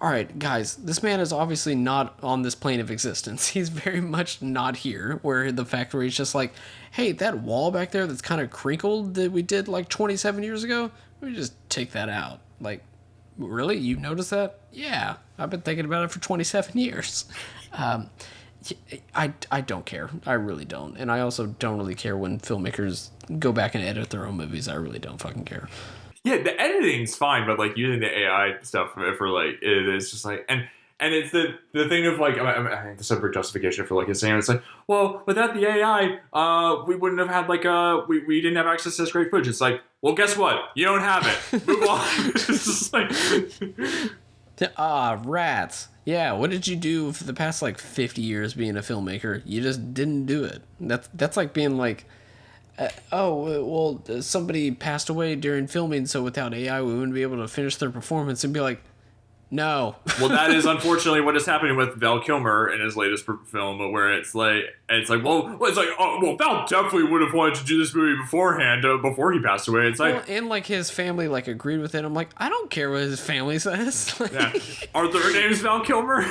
all right, guys, this man is obviously not on this plane of existence. He's very much not here, where the fact where he's just like, hey, that wall back there that's kind of crinkled that we did like 27 years ago, we just take that out. Like, really? You noticed that? Yeah, I've been thinking about it for 27 years. I don't care. I really don't. And I also don't really care when filmmakers go back and edit their own movies. I really don't fucking care. Yeah, the editing's fine, but like using the AI stuff for like, it is just like, and And it's the thing of like, I think the separate justification for like his saying it's like, well, without the AI, we wouldn't have had like we didn't have access to this great footage. It's like, well, guess what? You don't have it. Move on. It's just like, rats. Yeah, what did you do for the past like 50 years being a filmmaker? You just didn't do it. That's like being like, somebody passed away during filming, so without AI, we wouldn't be able to finish their performance, and be like, no. Well, that is unfortunately what is happening with Val Kilmer in his latest film, where it's like, Val definitely would have wanted to do this movie beforehand, before he passed away. It's like, well, and like his family like agreed with it. I'm like, I don't care what his family says. Like, yeah. Are their names Val Kilmer?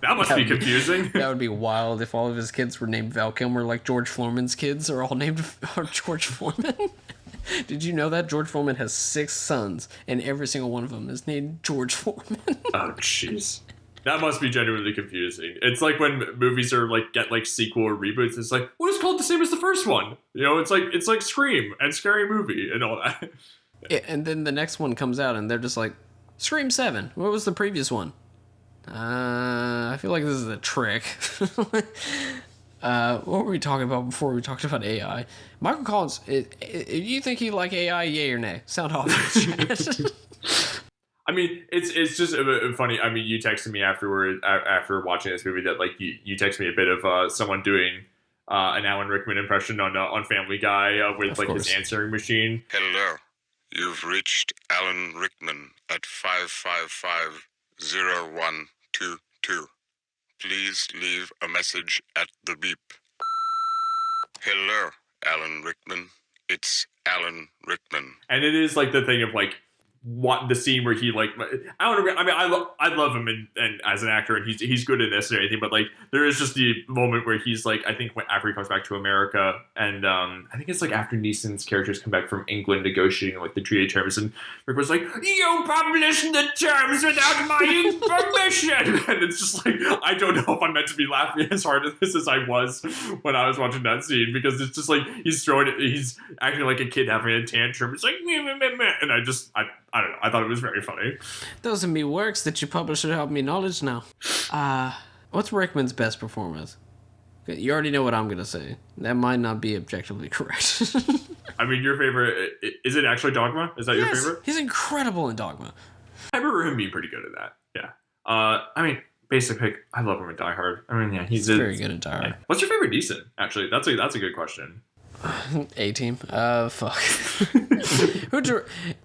That must be confusing. That would be wild if all of his kids were named Val Kilmer, like George Foreman's kids are all named George Foreman. Did you know that George Foreman has 6 sons, and every single one of them is named George Foreman? Oh, jeez. That must be genuinely confusing. It's like when movies are like get like sequel or reboots. It's like, what is called the same as the first one? You know, it's like Scream and Scary Movie and all that. Yeah, and then the next one comes out, and they're just like, Scream 7. What was the previous one? I feel like this is a trick. What were we talking about before we talked about AI? Michael Collins, you think he like AI, yay or nay? Sound off in the chat. I mean, it's just funny. I mean, you texted me afterward after watching this movie that like you texted me a bit of someone doing an Alan Rickman impression on Family Guy with like his answering machine. Hello, you've reached Alan Rickman at 555-0122. Please leave a message at the beep. Hello, Alan Rickman. It's Alan Rickman. And it is like the thing of like what the scene where he like I don't know. I mean, I love him and as an actor, and he's good in this and everything. But like there is just the moment where he's like, I think after he comes back to America, and I think it's like after Neeson's characters come back from England negotiating like the treaty terms, and Rick was like, "You published the terms without my permission," and it's just like I don't know if I'm meant to be laughing as hard at this as I was when I was watching that scene, because it's just like he's acting like a kid having a tantrum. It's like meh, meh, meh, meh. And I don't know. I thought it was very funny. Those are me works that you publish without me knowledge now. What's Rickman's best performance? You already know what I'm going to say. That might not be objectively correct. I mean, your favorite... Is it actually Dogma? Is that your favorite? He's incredible in Dogma. I remember him being pretty good at that. Yeah. I mean, basic pick. I love him in Die Hard. I mean, yeah, he's very good in Die Hard. Yeah. What's your favorite Neeson? Actually, that's a good question. A-Team. Fuck.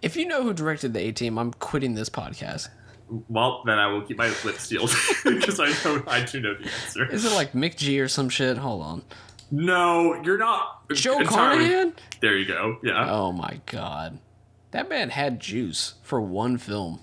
If you know who directed the A-Team, I'm quitting this podcast. Well, then I will keep my lips sealed because I do know the answer. Is it like Mick G or some shit? Hold on. No, you're not. Joe Carnahan? There you go. Yeah. Oh my god. That man had juice for one film.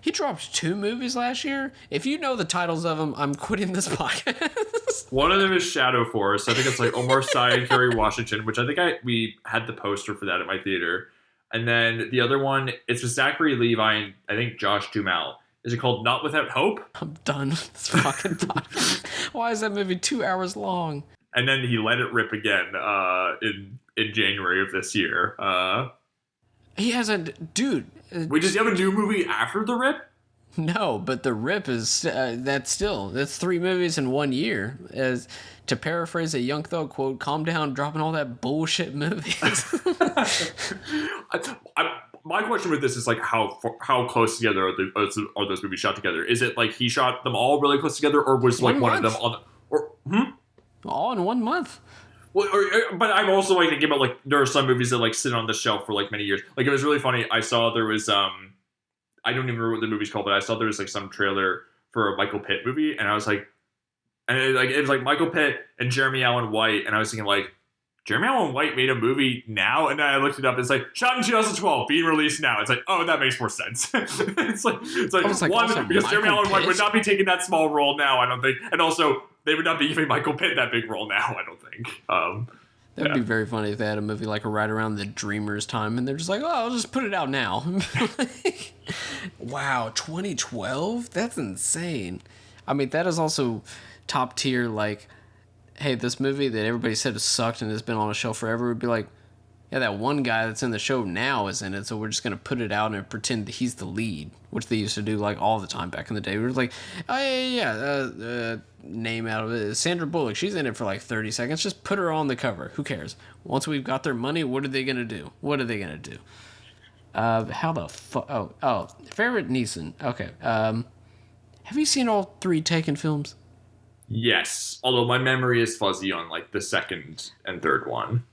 He dropped 2 movies last year. If you know the titles of them, I'm quitting this podcast. One of them is Shadow Force. I think it's like Omar Sy and Kerry Washington, which I think we had the poster for that at my theater. And then the other one, it's with Zachary Levi and I think Josh Duhamel. Is it called Not Without Hope? I'm done with this fucking podcast. Why is that movie 2 hours long? And then he let it rip again in January of this year. He hasn't, dude. Wait, does he have a new movie after The Rip? No, but The Rip is that's 3 movies in 1 year. As to paraphrase a Young Thug quote, "Calm down, dropping all that bullshit movies." My question with this is like how close together are those movies shot together? Is it like he shot them all really close together, or was like one of them on all in 1 month? Well, but I'm also like thinking about like there are some movies that like sit on the shelf for like many years. Like it was really funny. I saw there was I don't even remember what the movie's called, but I saw there was like some trailer for a Michael Pitt movie, and I was like, and it was like Michael Pitt and Jeremy Allen White, and I was thinking like, Jeremy Allen White made a movie now, and then I looked it up. It's like shot in 2012, being released now. It's like, oh, that makes more sense. it's like one because Jeremy Allen White would not be taking that small role now, I don't think, and also they would not be giving Michael Pitt that big role now, I don't think. That'd be very funny if they had a movie like right around the Dreamers time, and they're just like, oh, I'll just put it out now. Wow, 2012? That's insane. I mean, that is also top tier, like, hey, this movie that everybody said sucked and has been on a shelf forever would be like, yeah, that one guy that's in the show now is in it, so we're just gonna put it out and pretend that he's the lead, which they used to do like all the time back in the day. We were like, oh yeah, name out of it, Sandra Bullock. She's in it for like 30 seconds. Just put her on the cover. Who cares? Once we've got their money, what are they gonna do? How the fuck? Oh, favorite Neeson. Okay. Have you seen all 3 Taken films? Yes, although my memory is fuzzy on like the second and third one.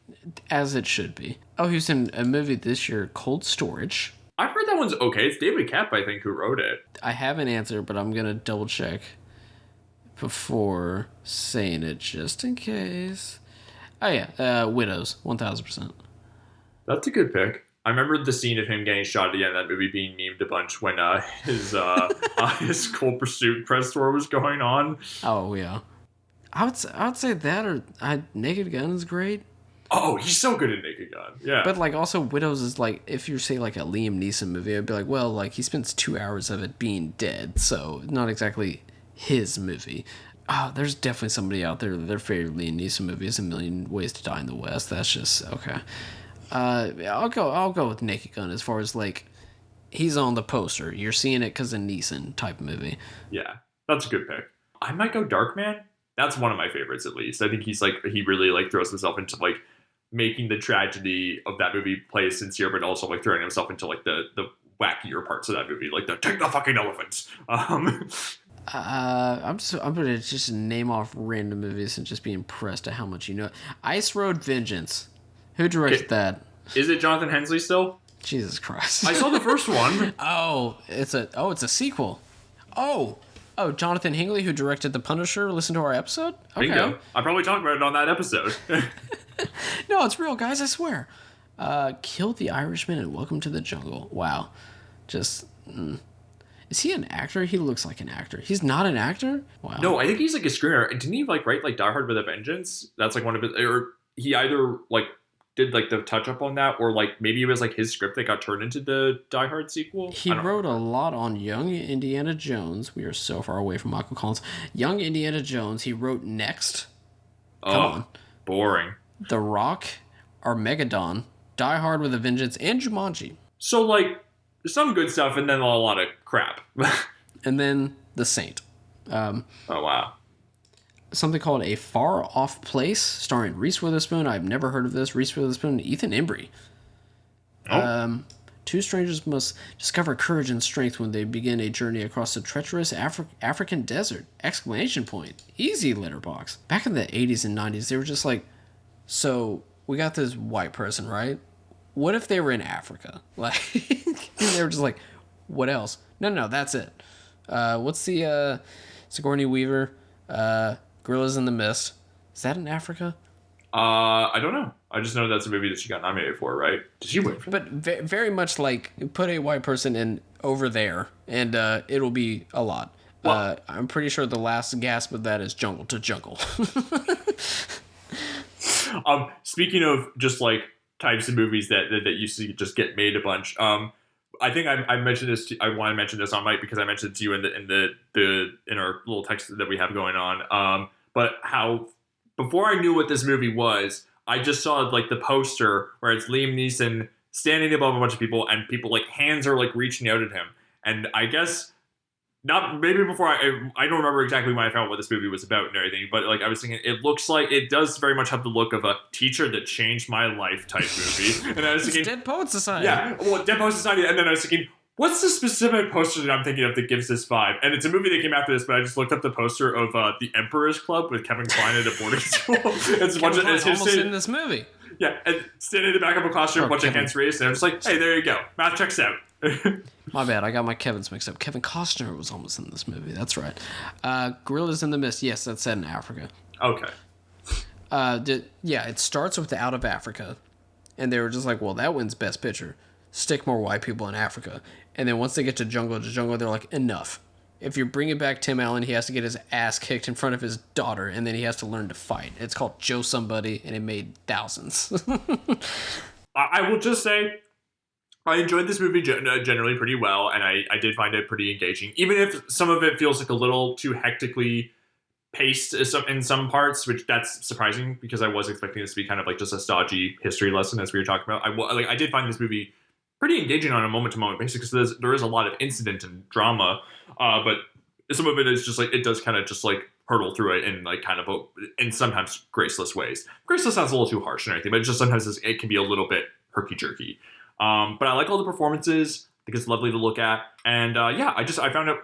As it should be. Oh, he was in a movie this year, Cold Storage. I've heard that one's okay. It's David Koepp, I think, who wrote it. I have an answer, but I'm gonna double check before saying it just in case. Oh yeah, Widows, 1000%. That's a good pick. I remember the scene of him getting shot at the end of that movie being memed a bunch when his Cold Pursuit press tour was going on. Oh yeah, I would say that or Naked Gun is great. Oh, he's so good at Naked Gun. Yeah. But like also Widows is like, if you say like a Liam Neeson movie, I'd be like, well, like he spends 2 hours of it being dead, so not exactly his movie. Oh, there's definitely somebody out there that their favorite Liam Neeson movie is A Million Ways to Die in the West. That's just okay. I'll go with Naked Gun as far as like he's on the poster. You're seeing it because of Neeson type movie. Yeah, that's a good pick. I might go Darkman. That's one of my favorites, at least. I think he's like, he really like throws himself into like making the tragedy of that movie play sincere, but also like throwing himself into like the wackier parts of that movie, like the take the fucking elephants. I'm gonna just name off random movies and just be impressed at how much you know. Ice Road Vengeance. Who directed that? Is it Jonathan Hensley still? Jesus Christ! I saw the first one. It's a sequel. Oh, Jonathan Hingley, who directed The Punisher. Listen to our episode. Okay. Bingo. I probably talked about it on that episode. No, it's real, guys. I swear. Killed the Irishman and Welcome to the Jungle. Wow. Just. Is he an actor? He looks like an actor. He's not an actor? Wow. No, I think he's like a screenwriter. Didn't he like write like Die Hard with a Vengeance? That's like one of his, or he either like did like the touch up on that, or like maybe it was like his script that got turned into the Die Hard sequel. He wrote a lot on Young Indiana Jones. We are so far away from Michael Collins. Young Indiana Jones. He wrote Next. Come on. Boring. The Rock, Armageddon, Die Hard with a Vengeance, and Jumanji. So like some good stuff and then a lot of crap. And then The Saint. Oh wow. Something called A Far Off Place, starring Reese Witherspoon. I've never heard of this. Reese Witherspoon and Ethan Embry. Oh. Two strangers must discover courage and strength when they begin a journey across the treacherous African desert! Exclamation point. Easy, Letterbox. Back in the 80s and 90s, they were just like, so we got this white person, right? What if they were in Africa? Like, they were just like, what else? No, that's it. What's the Sigourney Weaver? Gorillas in the Mist. Is that in Africa? I don't know. I just know that's a movie that she got nominated for, right? Did she win for that? But very much like, put a white person in over there, and it'll be a lot. Well, I'm pretty sure the last gasp of that is Jungle to Jungle. Speaking of just like types of movies that used to just get made a bunch. I think I mentioned this. I want to mention this on mic because I mentioned it to you in our little text that we have going on. But how before I knew what this movie was, I just saw like the poster where it's Liam Neeson standing above a bunch of people and people like hands are like reaching out at him. And I guess not maybe before I don't remember exactly when I found out what this movie was about and everything, but like I was thinking it looks like it does very much have the look of a teacher that changed my life type movie. And I was thinking Dead Poet Society. Yeah, well, Dead Poet Society. And then I was thinking, what's the specific poster that I'm thinking of that gives this vibe? And it's a movie that came after this, but I just looked up the poster of The Emperor's Club with Kevin Kline at a boarding school. It's a bunch of it's almost in this movie. Yeah, and standing in the back of a classroom, a bunch of hands raised, and I'm just like, hey, there you go. Math checks out. My bad, I got my Kevins mixed up. Kevin Costner was almost in this movie. That's right. Gorillas in the Mist. Yes, that's set in Africa. Okay. It starts with Out of Africa, and they were just like, well, that wins Best Picture. Stick more white people in Africa. And then once they get to Jungle, they're like, enough. If you're bringing back Tim Allen, he has to get his ass kicked in front of his daughter, and then he has to learn to fight. It's called Joe Somebody, and it made thousands. I will just say, I enjoyed this movie generally pretty well, and I did find it pretty engaging. Even if some of it feels like a little too hectically paced in some parts, which that's surprising because I was expecting this to be kind of like just a stodgy history lesson, as we were talking about. I did find this movie pretty engaging on a moment to moment basis because there is a lot of incident and drama, but some of it is just like it does kind of just like hurdle through it in like kind of in sometimes graceless ways. Graceless sounds a little too harsh and everything, but it's just sometimes it can be a little bit herky jerky. But I like all the performances. I think it's lovely to look at, and I found it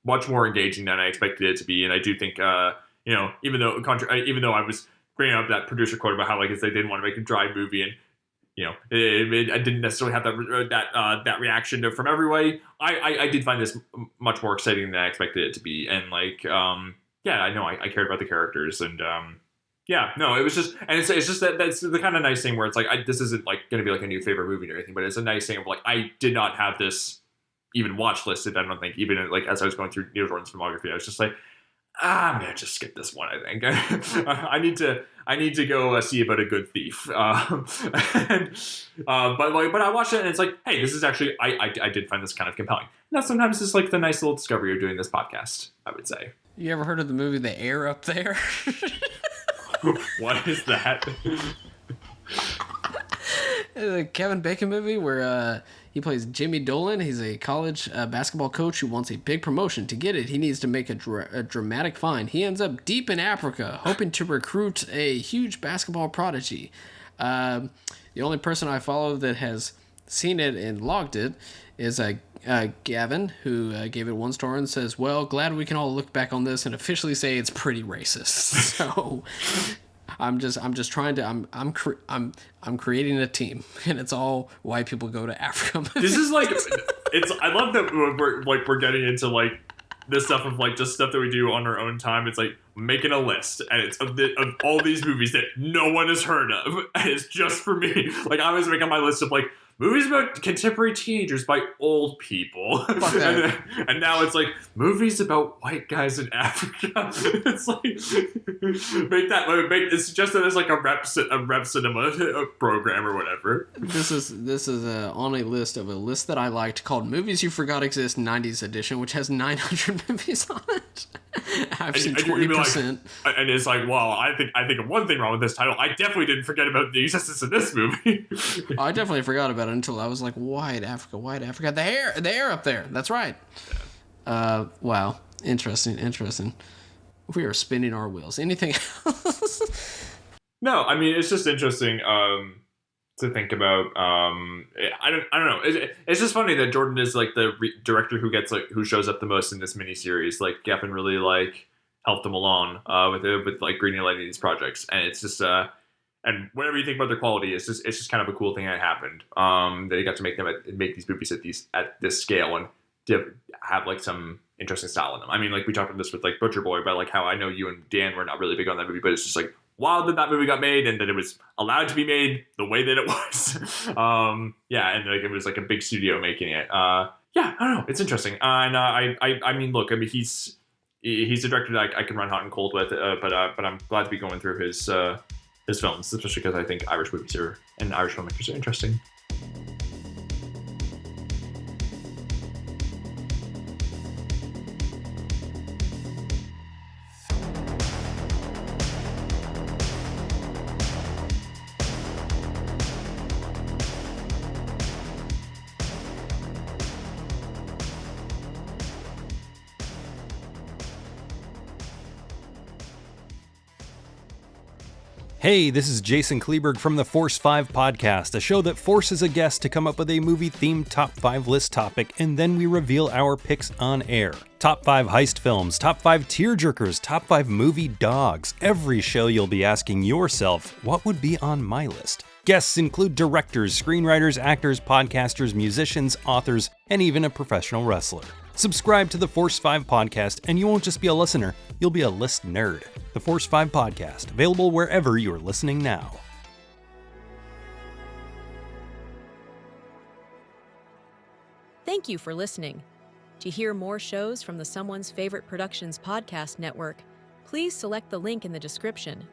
much more engaging than I expected it to be. And I do think, even though I was bringing up that producer quote about how like they didn't want to make a dry movie, and I didn't necessarily have that reaction from everybody. I did find this much more exciting than I expected it to be, and I know I cared about the characters, and it was just, and it's just that's the kind of nice thing where it's like this isn't like going to be like a new favorite movie or anything, but it's a nice thing of like I did not have this even watch listed. I don't think even like as I was going through Neil Jordan's filmography, I was just like, I'm gonna just skip this one. I think I need to go see About a Good Thief. But I watched it and it's like, hey, this is actually I did find this kind of compelling. Now sometimes it's like the nice little discovery of doing this podcast, I would say. You ever heard of the movie The Air Up There? What is that? The Kevin Bacon movie where he plays Jimmy Dolan. He's a college basketball coach who wants a big promotion. To get it, he needs to make a dramatic find. He ends up deep in Africa, hoping to recruit a huge basketball prodigy. The only person I follow that has seen it and logged it is Gavin, who gave it 1 star and says, "Well, glad we can all look back on this and officially say it's pretty racist." So I'm just trying to I'm creating a team, and it's all white people go to Africa. This is like I love that we're getting into like this stuff of like just stuff that we do on our own time. It's like making a list, and it's of all these movies that no one has heard of, and it's just for me. Like I was making my list of like movies about contemporary teenagers by old people. And now it's like movies about white guys in Africa. It's like it's just that it's like a rep cinema program or whatever. This is on a list that I liked called Movies You Forgot Exist 90s Edition, which has 900 movies on it. I've seen 20%. Like, and it's like, well, I think of one thing wrong with this title. I definitely didn't forget about the existence of this movie. I definitely forgot about it until I was like, white Africa, the hair up there. That's right. Wow. Interesting. We are spinning our wheels. Anything else? No, I mean, it's just interesting to think about. I don't know. It's just funny that Jordan is like the director who shows up the most in this miniseries. Like Geffen really like helped him along with like greenlighting these projects, and it's just and whatever you think about their quality, it's just kind of a cool thing that happened. That he got to make these movies at this scale and to have like some interesting style in them. I mean, like we talked about this with like Butcher Boy, but like how I know you and Dan were not really big on that movie, but it's just like wild that movie got made and that it was allowed to be made the way that it was. And like it was like a big studio making it. I don't know. It's interesting. And I mean, look, I mean, he's a director that I can run hot and cold with, but I'm glad to be going through his films, especially because I think Irish movies and Irish filmmakers are interesting. Hey, this is Jason Kleberg from the Force 5 podcast, a show that forces a guest to come up with a movie-themed top 5 list topic, and then we reveal our picks on air. Top 5 heist films, top 5 tearjerkers, top 5 movie dogs. Every show you'll be asking yourself, what would be on my list? Guests include directors, screenwriters, actors, podcasters, musicians, authors, and even a professional wrestler. Subscribe to the Force 5 podcast, and you won't just be a listener, you'll be a list nerd. The Force 5 podcast, available wherever you're listening now. Thank you for listening. To hear more shows from the Someone's Favorite Productions podcast network, please select the link in the description